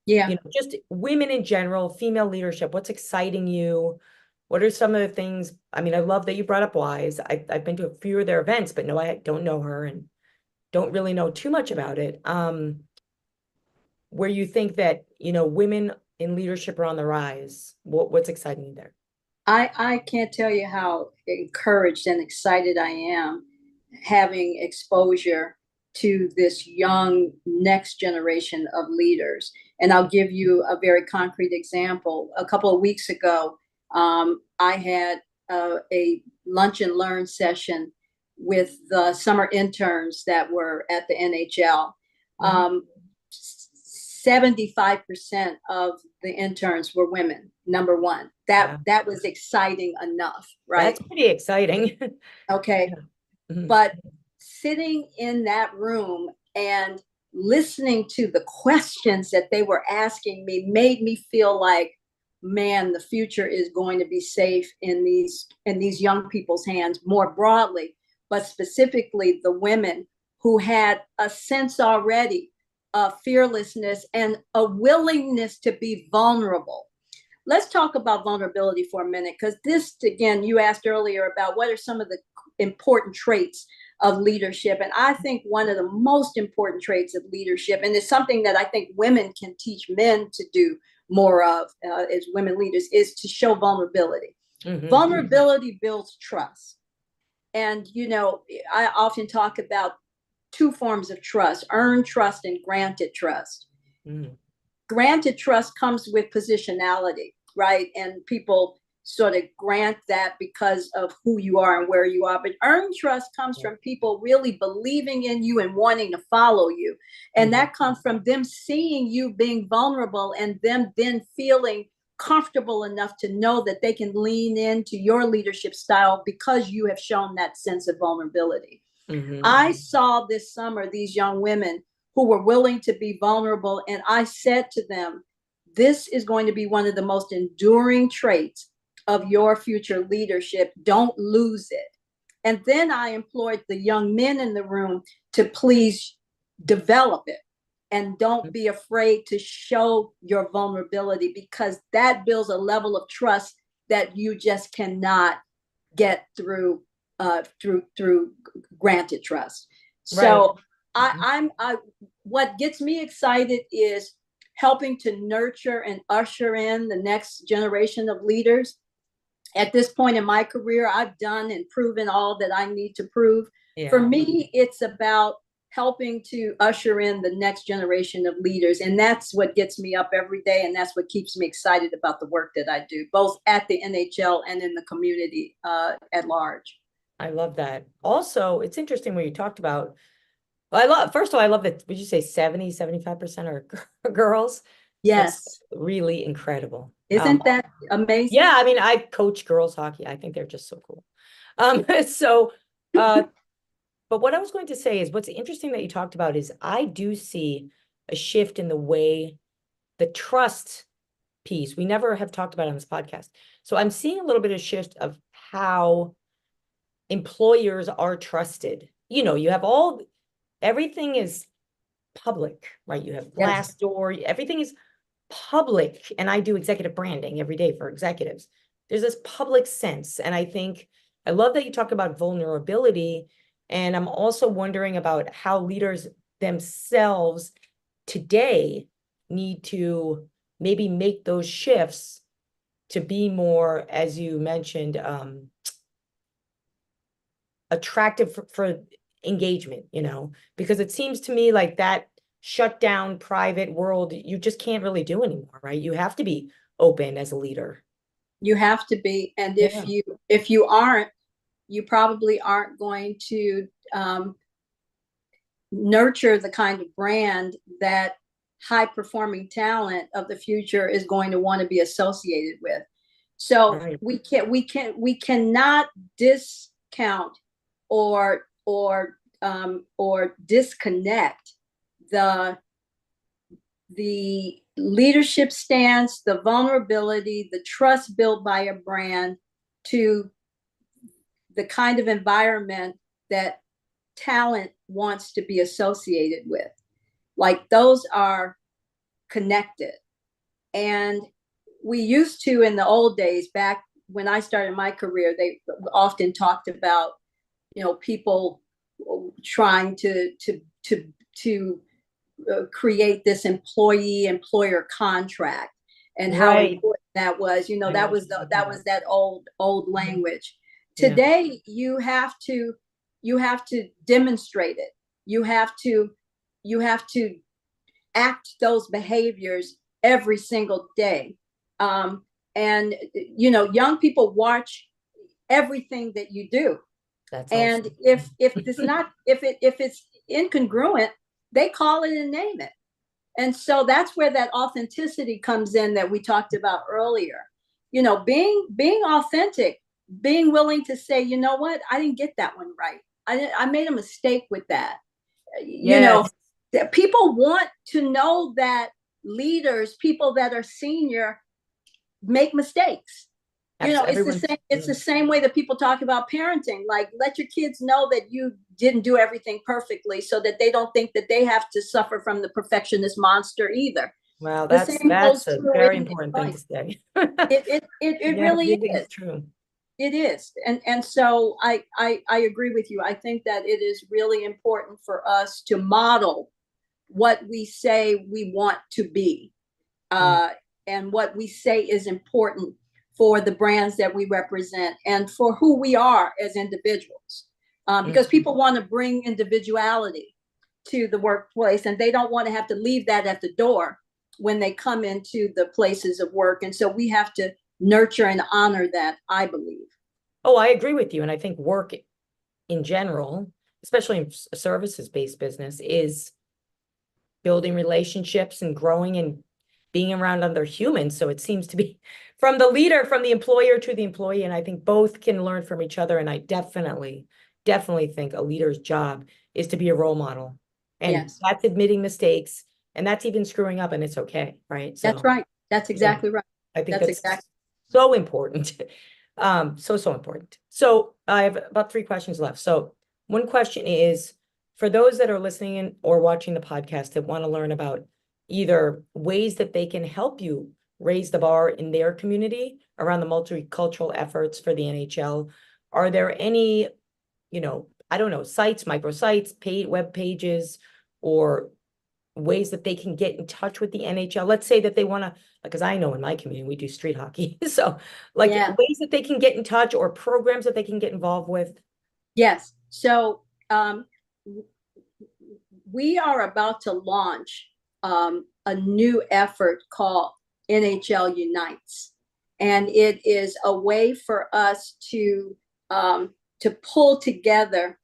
[SPEAKER 2] Yeah.
[SPEAKER 1] Just women in general, female leadership. What's exciting you? What are some of the things? I mean, I love that you brought up WISE. I've been to a few of their events, but no, I don't know her and don't really know too much about it. Where you think that, women in leadership are on the rise. What's exciting you there?
[SPEAKER 2] I can't tell you how encouraged and excited I am having exposure to this young next generation of leaders. And I'll give you a very concrete example. A couple of weeks ago, I had a lunch and learn session with the summer interns that were at the NHL. 75% of the interns were women, number one. That was exciting enough, right?
[SPEAKER 1] That's pretty exciting.
[SPEAKER 2] Okay.
[SPEAKER 1] Yeah.
[SPEAKER 2] But sitting in that room and listening to the questions that they were asking me made me feel like, man, the future is going to be safe in these young people's hands more broadly, but specifically the women who had a sense already of fearlessness and a willingness to be vulnerable. Let's talk about vulnerability for a minute, because this, again, you asked earlier about what are some of the important traits of leadership. And I think one of the most important traits of leadership, and it's something that I think women can teach men to do more of as women leaders, is to show vulnerability. Vulnerability builds trust. And, I often talk about two forms of trust: earned trust and granted trust. Granted trust comes with positionality, right? And people sort of grant that because of who you are and where you are. But earned trust comes from people really believing in you and wanting to follow you. And that comes from them seeing you being vulnerable and them then feeling comfortable enough to know that they can lean into your leadership style because you have shown that sense of vulnerability. I saw this summer these young women who were willing to be vulnerable. And I said to them, this is going to be one of the most enduring traits of your future leadership. Don't lose it. And then I implored the young men in the room to please develop it. And don't be afraid to show your vulnerability, because that builds a level of trust that you just cannot get through granted trust. So what gets me excited is helping to nurture and usher in the next generation of leaders. At this point in my career, I've done and proven all that I need to prove. For me, it's about helping to usher in the next generation of leaders. And that's what gets me up every day. And that's what keeps me excited about the work that I do, both at the NHL and in the community at large.
[SPEAKER 1] I love that. Also, it's interesting when you talked about, first of all, I love that, would you say 75% are girls?
[SPEAKER 2] Yes.
[SPEAKER 1] That's really incredible.
[SPEAKER 2] Isn't that amazing?
[SPEAKER 1] Yeah, I mean, I coach girls hockey. I think they're just so cool. But what I was going to say is, what's interesting that you talked about is I do see a shift in the way the trust piece, we never have talked about on this podcast. So I'm seeing a little bit of shift of how employers are trusted. You have everything is public, right? You have Glassdoor, everything is public. And I do executive branding every day for executives. There's this public sense. And I love that you talk about vulnerability. And I'm also wondering about how leaders themselves today need to maybe make those shifts to be more, as you mentioned, attractive for engagement, because it seems to me like that shut down private world, you just can't really do anymore, right? You have to be open as a leader.
[SPEAKER 2] You have to be. And if you aren't, you probably aren't going to nurture the kind of brand that high performing talent of the future is going to want to be associated with. So we cannot discount or disconnect the leadership stance, the vulnerability, the trust built by a brand to the kind of environment that talent wants to be associated with. Like, those are connected. And we used to, in the old days, back when I started my career, they often talked about, people trying to create this employee-employer contract, and how important that was. That was that old language. Today, you have to demonstrate it. You have to act those behaviors every single day. And, you know, young people watch everything that you do.
[SPEAKER 1] That's
[SPEAKER 2] And
[SPEAKER 1] awesome.
[SPEAKER 2] if it's not, if it's incongruent, they call it and name it. And so that's where that authenticity comes in that we talked about earlier. You know, being authentic, being willing to say, you know what, I didn't get that one right. I made a mistake with that. You know,
[SPEAKER 1] Yes.
[SPEAKER 2] that people want to know that leaders, people that are senior, make mistakes. You know, it's the
[SPEAKER 1] Everyone's
[SPEAKER 2] same. It's the same way that people talk about parenting. Like, let your kids know that you didn't do everything perfectly, so that they don't think that they have to suffer from the perfectionist monster either.
[SPEAKER 1] Wow,
[SPEAKER 2] The same goes
[SPEAKER 1] that's a
[SPEAKER 2] true
[SPEAKER 1] very
[SPEAKER 2] in
[SPEAKER 1] important thing
[SPEAKER 2] life.
[SPEAKER 1] to say.
[SPEAKER 2] It
[SPEAKER 1] Yeah,
[SPEAKER 2] really
[SPEAKER 1] really
[SPEAKER 2] is.
[SPEAKER 1] is true.
[SPEAKER 2] It is. And so I agree with you. I think that it is really important for us to model what we say we want to be, and what we say is important for the brands that we represent and for who we are as individuals. Because people want to bring individuality to the workplace, and they don't want to have to leave that at the door when they come into the places of work. And so we have to nurture and honor that, I believe.
[SPEAKER 1] Oh, I agree with you. And I think work in general, especially in a services-based business, is building relationships and growing and being around other humans. So it seems to be from the leader, from the employer to the employee. And I think both can learn from each other. And I definitely think a leader's job is to be a role model. And
[SPEAKER 2] Yes,
[SPEAKER 1] that's admitting mistakes, and that's even screwing up, and it's okay, right?
[SPEAKER 2] that's
[SPEAKER 1] So
[SPEAKER 2] right. That's
[SPEAKER 1] yeah,
[SPEAKER 2] exactly right.
[SPEAKER 1] I think
[SPEAKER 2] That's
[SPEAKER 1] that's
[SPEAKER 2] exactly.
[SPEAKER 1] so important. So important. So I have about 3 questions left. So one question is, for those that are listening in or watching the podcast that want to learn about either ways that they can help you raise the bar in their community around the multicultural efforts for the NHL, are there any, I don't know, sites, microsites, paid web pages, or ways that they can get in touch with the NHL? Let's say that they want to, because I know in my community we do street hockey. So like
[SPEAKER 2] Yeah.
[SPEAKER 1] ways that they can get in touch or programs that they can get involved with.
[SPEAKER 2] Yes. So we are about to launch a new effort called NHL Unites. And it is a way for us to pull together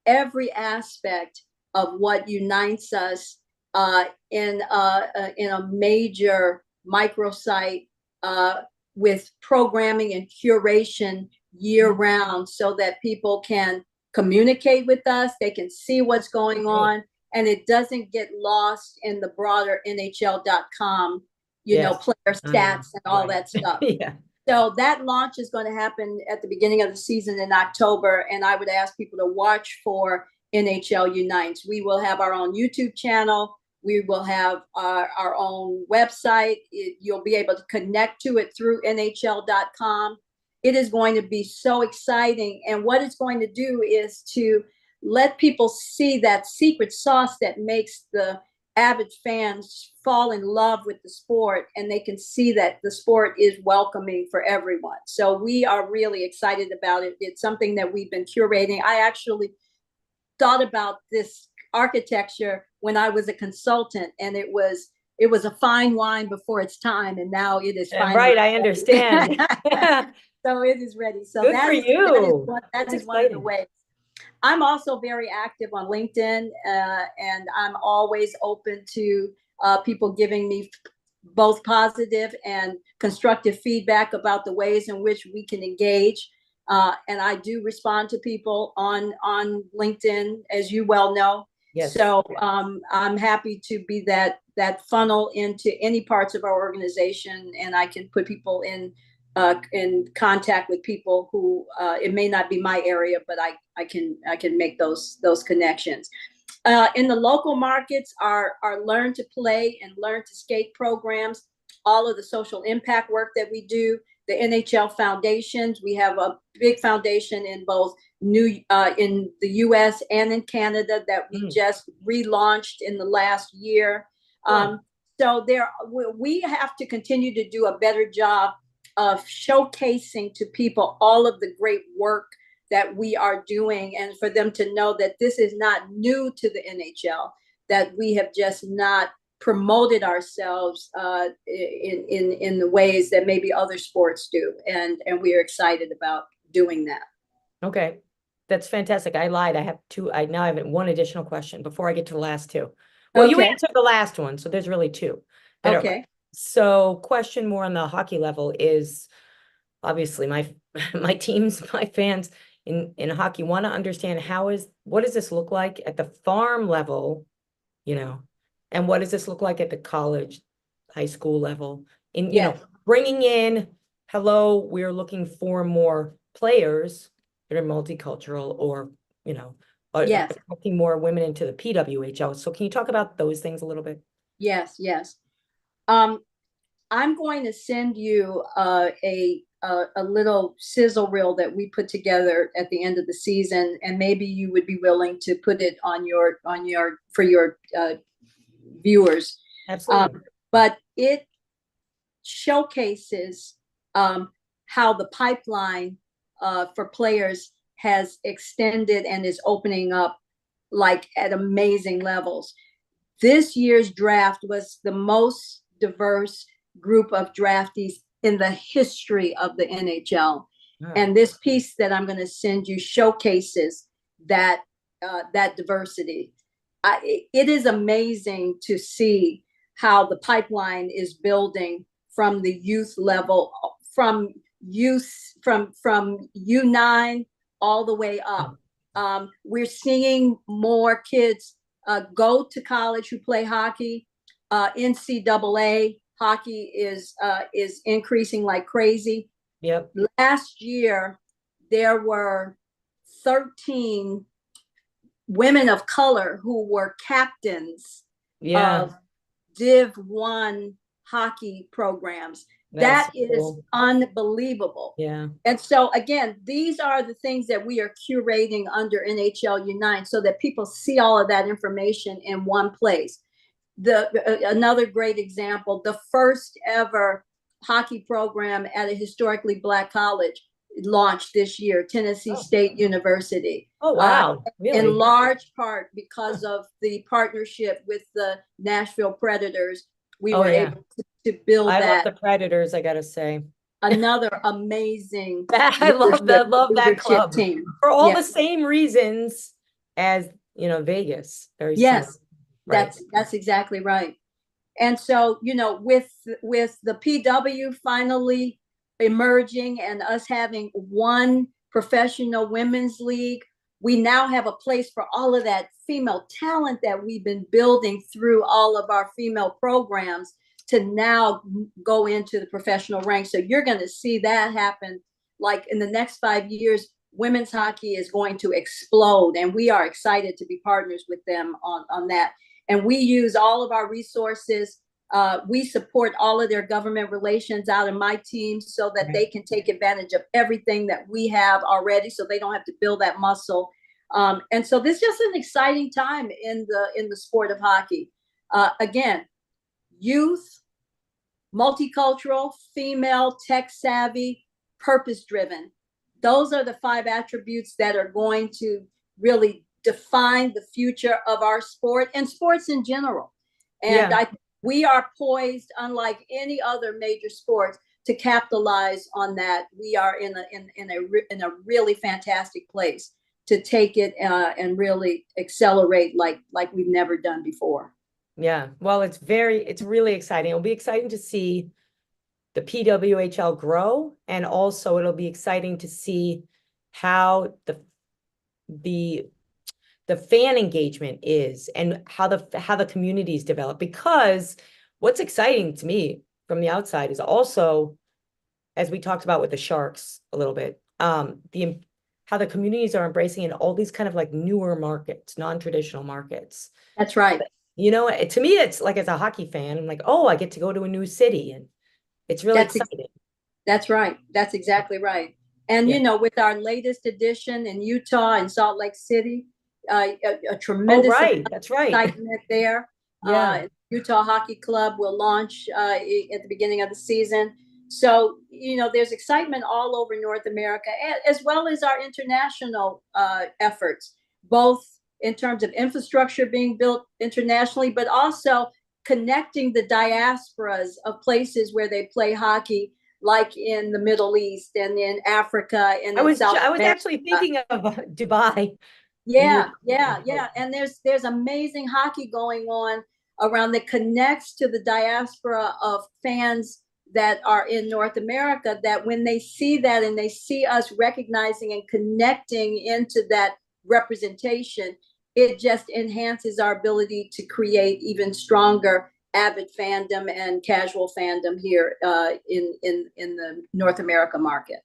[SPEAKER 2] every aspect of what unites us in a major microsite with programming and curation year round, so that people can communicate with us, they can see what's going on, and it doesn't get lost in the broader NHL.com, player stats and all that stuff.
[SPEAKER 1] Yeah.
[SPEAKER 2] So that launch is going to happen at the beginning of the season in October, and I would ask people to watch for NHL Unites. We will have our own YouTube channel. We will have our own website. You'll be able to connect to it through NHL.com. It is going to be so exciting. And what it's going to do is to let people see that secret sauce that makes the avid fans fall in love with the sport, and they can see that the sport is welcoming for everyone. So we are really excited about it. It's something that we've been curating. I actually thought about this architecture when I was a consultant, and it was a fine wine before its time, and now it is finally
[SPEAKER 1] right. I understand.
[SPEAKER 2] So it is ready. So
[SPEAKER 1] Good for you.
[SPEAKER 2] that is one of the ways. I'm also very active on LinkedIn, and I'm always open to people giving me both positive and constructive feedback about the ways in which we can engage. And I do respond to people on LinkedIn, as you well know.
[SPEAKER 1] Yes.
[SPEAKER 2] So I'm happy to be that funnel into any parts of our organization, and I can put people in contact with people who it may not be my area, but I can make those connections. In the local markets, our Learn to Play and Learn to Skate programs, all of the social impact work that we do, the NHL foundations. We have a big foundation in both in the U.S. and in Canada that we just relaunched in the last year. So we have to continue to do a better job of showcasing to people all of the great work that we are doing, and for them to know that this is not new to the NHL, that we have just not promoted ourselves in the ways that maybe other sports do, and we are excited about doing that.
[SPEAKER 1] Okay, that's fantastic. I lied. I have two. I now have one additional question before I get to the last two. Well, you
[SPEAKER 2] Okay.
[SPEAKER 1] answered the last one, so there's really two.
[SPEAKER 2] Okay.
[SPEAKER 1] So, question more on the hockey level is obviously my teams, my fans in hockey want to understand what does this look like at the farm level, and what does this look like at the college, high school level?
[SPEAKER 2] Yes.
[SPEAKER 1] Bringing in, hello, we're looking for more players that are multicultural, or
[SPEAKER 2] Yes.
[SPEAKER 1] attracting more women into the PWHL. So can you talk about those things a little bit?
[SPEAKER 2] Yes. I'm going to send you a little sizzle reel that we put together at the end of the season, and maybe you would be willing to put it on your for your viewers.
[SPEAKER 1] Absolutely.
[SPEAKER 2] But it showcases how the pipeline for players has extended and is opening up like at amazing levels. This year's draft was the most diverse group of draftees in the history of the NHL. Oh. And this piece that I'm going to send you showcases that diversity. It is amazing to see how the pipeline is building from the youth level, from U9 all the way up. We're seeing more kids go to college who play hockey. NCAA hockey is increasing like crazy.
[SPEAKER 1] Yep.
[SPEAKER 2] Last year, there were 13 women of color who were captains of Div 1 hockey programs. That is unbelievable.
[SPEAKER 1] Yeah.
[SPEAKER 2] And so again, these are the things that we are curating under NHL Unite so that people see all of that information in one place. Another great example, the first ever hockey program at a historically Black college launched this year, Tennessee State University.
[SPEAKER 1] Oh, wow. Really?
[SPEAKER 2] In large part because of the partnership with the Nashville Predators, we were able to build that.
[SPEAKER 1] I love the Predators, I got to say.
[SPEAKER 2] Another amazing
[SPEAKER 1] I love that club
[SPEAKER 2] team.
[SPEAKER 1] For all the same reasons as, Vegas. Very
[SPEAKER 2] yes,
[SPEAKER 1] similar. Right.
[SPEAKER 2] That's exactly right. And so, with the PW finally emerging and us having one professional women's league, we now have a place for all of that female talent that we've been building through all of our female programs to now go into the professional ranks. So you're going to see that happen. Like in the next 5 years, women's hockey is going to explode, and we are excited to be partners with them on that. And we use all of our resources. We support all of their government relations out of my team so that they can take advantage of everything that we have already, so they don't have to build that muscle. And so this is just an exciting time in the sport of hockey. Again, youth, multicultural, female, tech savvy, purpose driven. Those are the 5 attributes that are going to really define the future of our sport and sports in general. And we are poised, unlike any other major sports, to capitalize on that. We are in a really fantastic place to take it and really accelerate like we've never done before.
[SPEAKER 1] Yeah, well, it's really exciting. It'll be exciting to see the PWHL grow, and also it'll be exciting to see how the fan engagement is and how the communities develop. Because what's exciting to me from the outside is also, as we talked about with the Sharks a little bit, how the communities are embracing in all these kind of like newer markets, non-traditional markets.
[SPEAKER 2] That's right.
[SPEAKER 1] To me, it's like, as a hockey fan, I'm like, oh, I get to go to a new city, and it's really exciting.
[SPEAKER 2] That's right. That's exactly right. And, with our latest edition in Utah and Salt Lake City, a tremendous
[SPEAKER 1] that's right.
[SPEAKER 2] excitement there. Utah Hockey Club will launch at the beginning of the season. So, there's excitement all over North America, as well as our international efforts, both in terms of infrastructure being built internationally, but also connecting the diasporas of places where they play hockey, like in the Middle East and in Africa and in South
[SPEAKER 1] I was
[SPEAKER 2] America.
[SPEAKER 1] actually thinking of Dubai.
[SPEAKER 2] Yeah. And there's amazing hockey going on around that connects to the diaspora of fans that are in North America, that when they see that and they see us recognizing and connecting into that representation, it just enhances our ability to create even stronger avid fandom and casual fandom here in the North America market.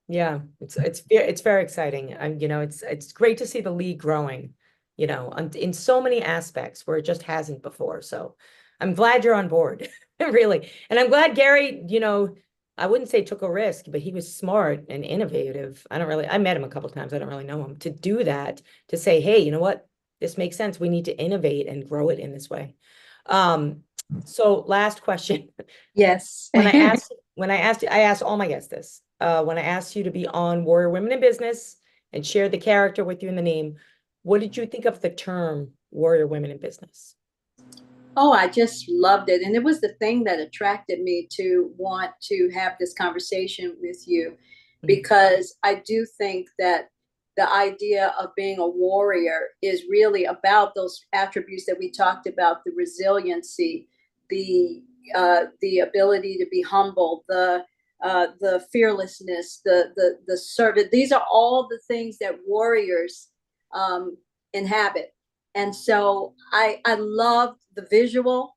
[SPEAKER 1] Yeah, it's very exciting. And it's great to see the league growing, in so many aspects where it just hasn't before. So I'm glad you're on board, really. And I'm glad Gary, I wouldn't say took a risk, but he was smart and innovative. I met him a couple of times. I don't really know him to do that, to say, hey, you know what? This makes sense. We need to innovate and grow it in this way. So last question.
[SPEAKER 2] Yes.
[SPEAKER 1] I asked all my guests this. When I asked you to be on Warrior Women in Business and share the character with you in the name, what did you think of the term Warrior Women in Business?
[SPEAKER 2] Oh, I just loved it. And it was the thing that attracted me to want to have this conversation with you, because I do think that the idea of being a warrior is really about those attributes that we talked about: the resiliency, the ability to be humble, the fearlessness, the service. These are all the things that warriors inhabit. And so I loved the visual.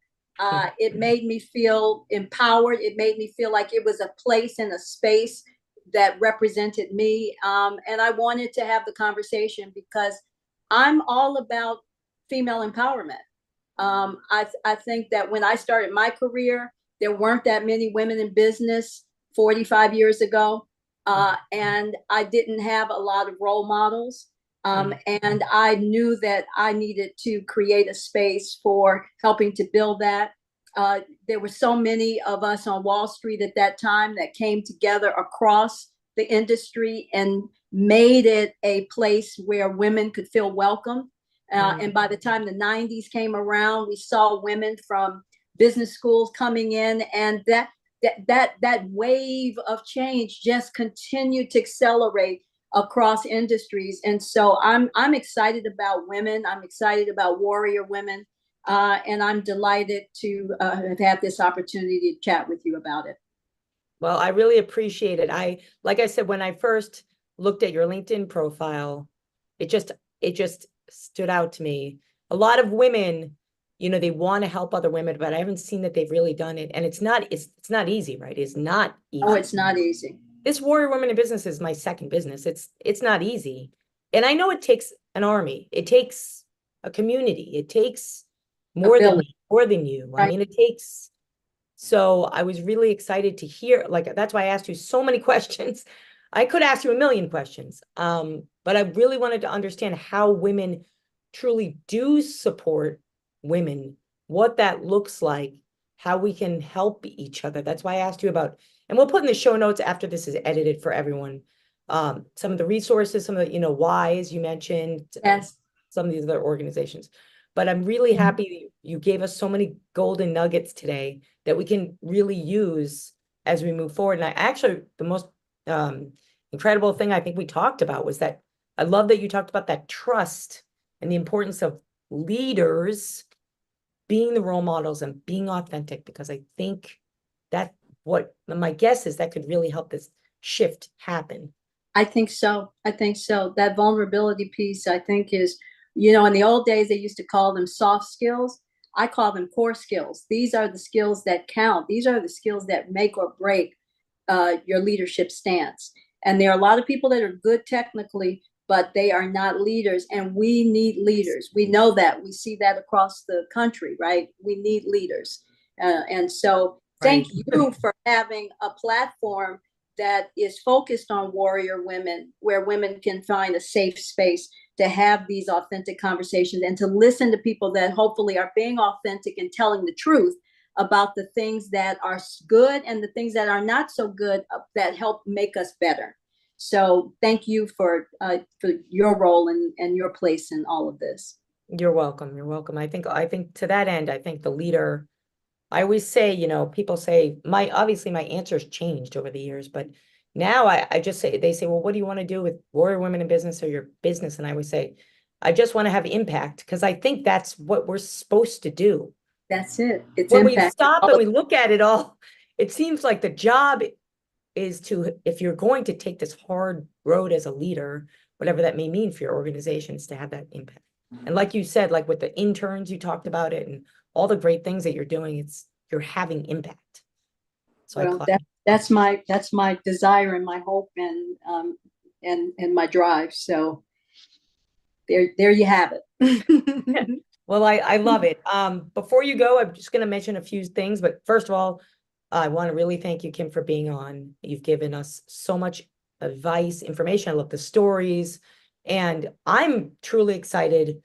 [SPEAKER 2] It made me feel empowered. It made me feel like it was a place and a space that represented me. And I wanted to have the conversation because I'm all about female empowerment. I think that when I started my career, there weren't that many women in business 45 years ago. And I didn't have a lot of role models. And I knew that I needed to create a space for helping to build that. There were so many of us on Wall Street at that time that came together across the industry and made it a place where women could feel welcome. And by the time the 90s came around, we saw women from business schools coming in, and that wave of change just continued to accelerate across industries. And so I'm excited about women. I'm excited about warrior women. And I'm delighted to have had this opportunity to chat with you about it.
[SPEAKER 1] Well, I really appreciate it. Like I said, when I first looked at your LinkedIn profile, it just stood out to me. A lot of women, they want to help other women, but I haven't seen that they've really done it. And it's not easy, right? It's not easy.
[SPEAKER 2] Oh, it's not easy.
[SPEAKER 1] This Warrior Women in Business is my second business. It's not easy. And I know it takes an army. It takes a community. It takes more than you. Right. I mean, it takes. So I was really excited to hear, that's why I asked you so many questions. I could ask you a million questions. But I really wanted to understand how women truly do support women, what that looks like, how we can help each other. That's why I asked you about, and we'll put in the show notes after this is edited for everyone, some of the resources, some of the, whys you mentioned,
[SPEAKER 2] yes,
[SPEAKER 1] some of these other organizations. But I'm really happy you gave us so many golden nuggets today that we can really use as we move forward. And the most incredible thing I think we talked about was that I love that you talked about that trust and the importance of leaders being the role models and being authentic, because I think that what my guess is that could really help this shift happen.
[SPEAKER 2] I think so. That vulnerability piece, I think, is, in the old days, they used to call them soft skills. I call them core skills. These are the skills that count. These are the skills that make or break your leadership stance. And there are a lot of people that are good technically, but they are not leaders. And we need leaders. We know that. We see that across the country, right? We need leaders. And so thank you for having a platform that is focused on warrior women, where women can find a safe space to have these authentic conversations and to listen to people that hopefully are being authentic and telling the truth about the things that are good and the things that are not so good, that help make us better. So thank you for your role and your place in all of this.
[SPEAKER 1] You're welcome. You're welcome. I think to that end, I think the leader, I always say, people say obviously my answers changed over the years, but now I just say, they say, well, what do you want to do with Warrior Women in Business or your business? And I always say, I just want to have impact because I think that's what we're supposed to do.
[SPEAKER 2] That's it. It's
[SPEAKER 1] When we
[SPEAKER 2] impact.
[SPEAKER 1] stop and we look at it all, it seems like the job is if you're going to take this hard road as a leader, whatever that may mean for your organization, is to have that impact. And like you said, like with the interns, you talked about it and all the great things that you're doing, you're having impact. So
[SPEAKER 2] Well, that's my desire and my hope and my drive. So there you have it.
[SPEAKER 1] Well, I love it. Before you go, I'm just going to mention a few things, but first of all, I want to really thank you, Kim, for being on. You've given us so much advice, information. I love the stories, and I'm truly excited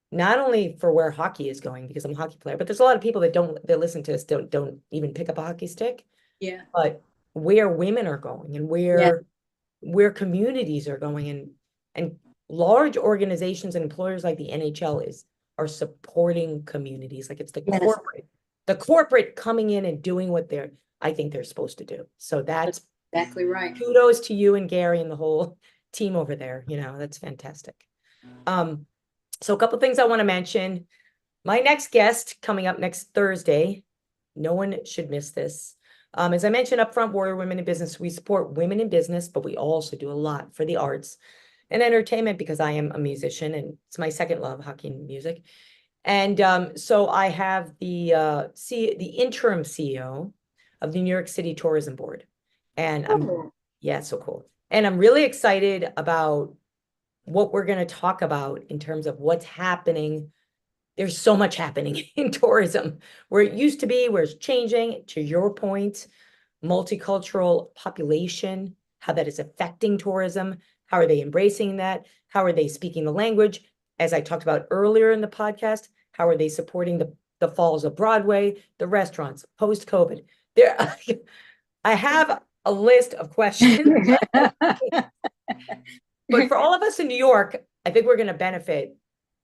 [SPEAKER 1] not only for where hockey is going because I'm a hockey player, but there's a lot of people that listen to us don't even pick up a hockey stick.
[SPEAKER 2] Yeah.
[SPEAKER 1] But where women are going and where communities are going and large organizations and employers like the NHL are supporting communities. Like it's the corporate coming in and doing what I think they're supposed to do. So that's
[SPEAKER 2] exactly right.
[SPEAKER 1] Kudos to you and Gary and the whole team over there. That's fantastic. So a couple of things I want to mention. My next guest coming up next Thursday, no one should miss this. As I mentioned up front, Warrior Women in Business, we support women in business, but we also do a lot for the arts and entertainment because I am a musician and it's my second love, hockey and music. And so I have the interim CEO of the New York City Tourism Board. And so cool. And I'm really excited about what we're going to talk about in terms of what's happening. There's so much happening in tourism where it used to be, where it's changing. To your point, multicultural population, how that is affecting tourism. How are they embracing that? How are they speaking the language? As I talked about earlier in the podcast, how are they supporting the falls of Broadway, the restaurants, post-COVID? I have a list of questions. But for all of us in New York, I think we're going to benefit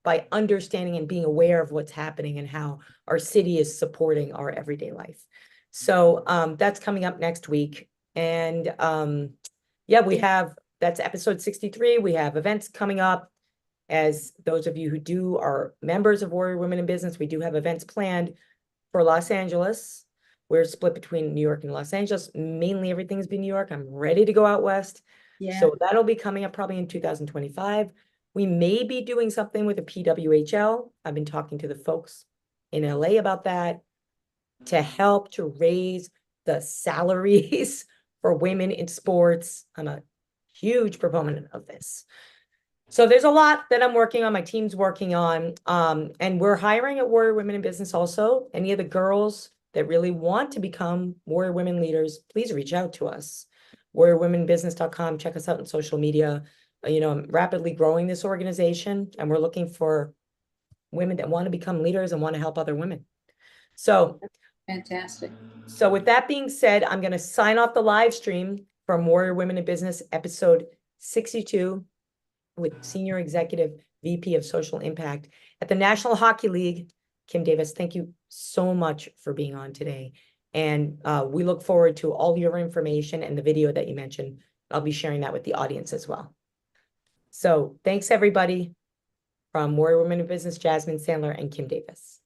[SPEAKER 1] by understanding and being aware of what's happening and how our city is supporting our everyday life. So that's coming up next week. And that's episode 63. We have events coming up. As those of you who are members of Warrior Women in Business, we do have events planned for Los Angeles. We're split between New York and Los Angeles. Mainly everything's been New York. I'm ready to go out west.
[SPEAKER 2] Yeah.
[SPEAKER 1] So that'll be coming up probably in 2025. We may be doing something with the PWHL. I've been talking to the folks in LA about that to help to raise the salaries for women in sports. I'm a huge proponent of this. So there's a lot that I'm working on, my team's working on, and we're hiring at Warrior Women in Business also. Any of the girls that really want to become Warrior Women leaders, please reach out to us. WarriorWomenBusiness.com. Check us out on social media. I'm rapidly growing this organization, and we're looking for women that want to become leaders and want to help other women. So
[SPEAKER 2] fantastic.
[SPEAKER 1] So with that being said, I'm going to sign off the live stream from Warrior Women in Business, episode 62, with Senior Executive VP of Social Impact at the National Hockey League, Kim Davis. Thank you so much for being on today. And we look forward to all your information and the video that you mentioned. I'll be sharing that with the audience as well. So thanks, everybody. From Warrior Women in Business, Jasmine Sandler and Kim Davis.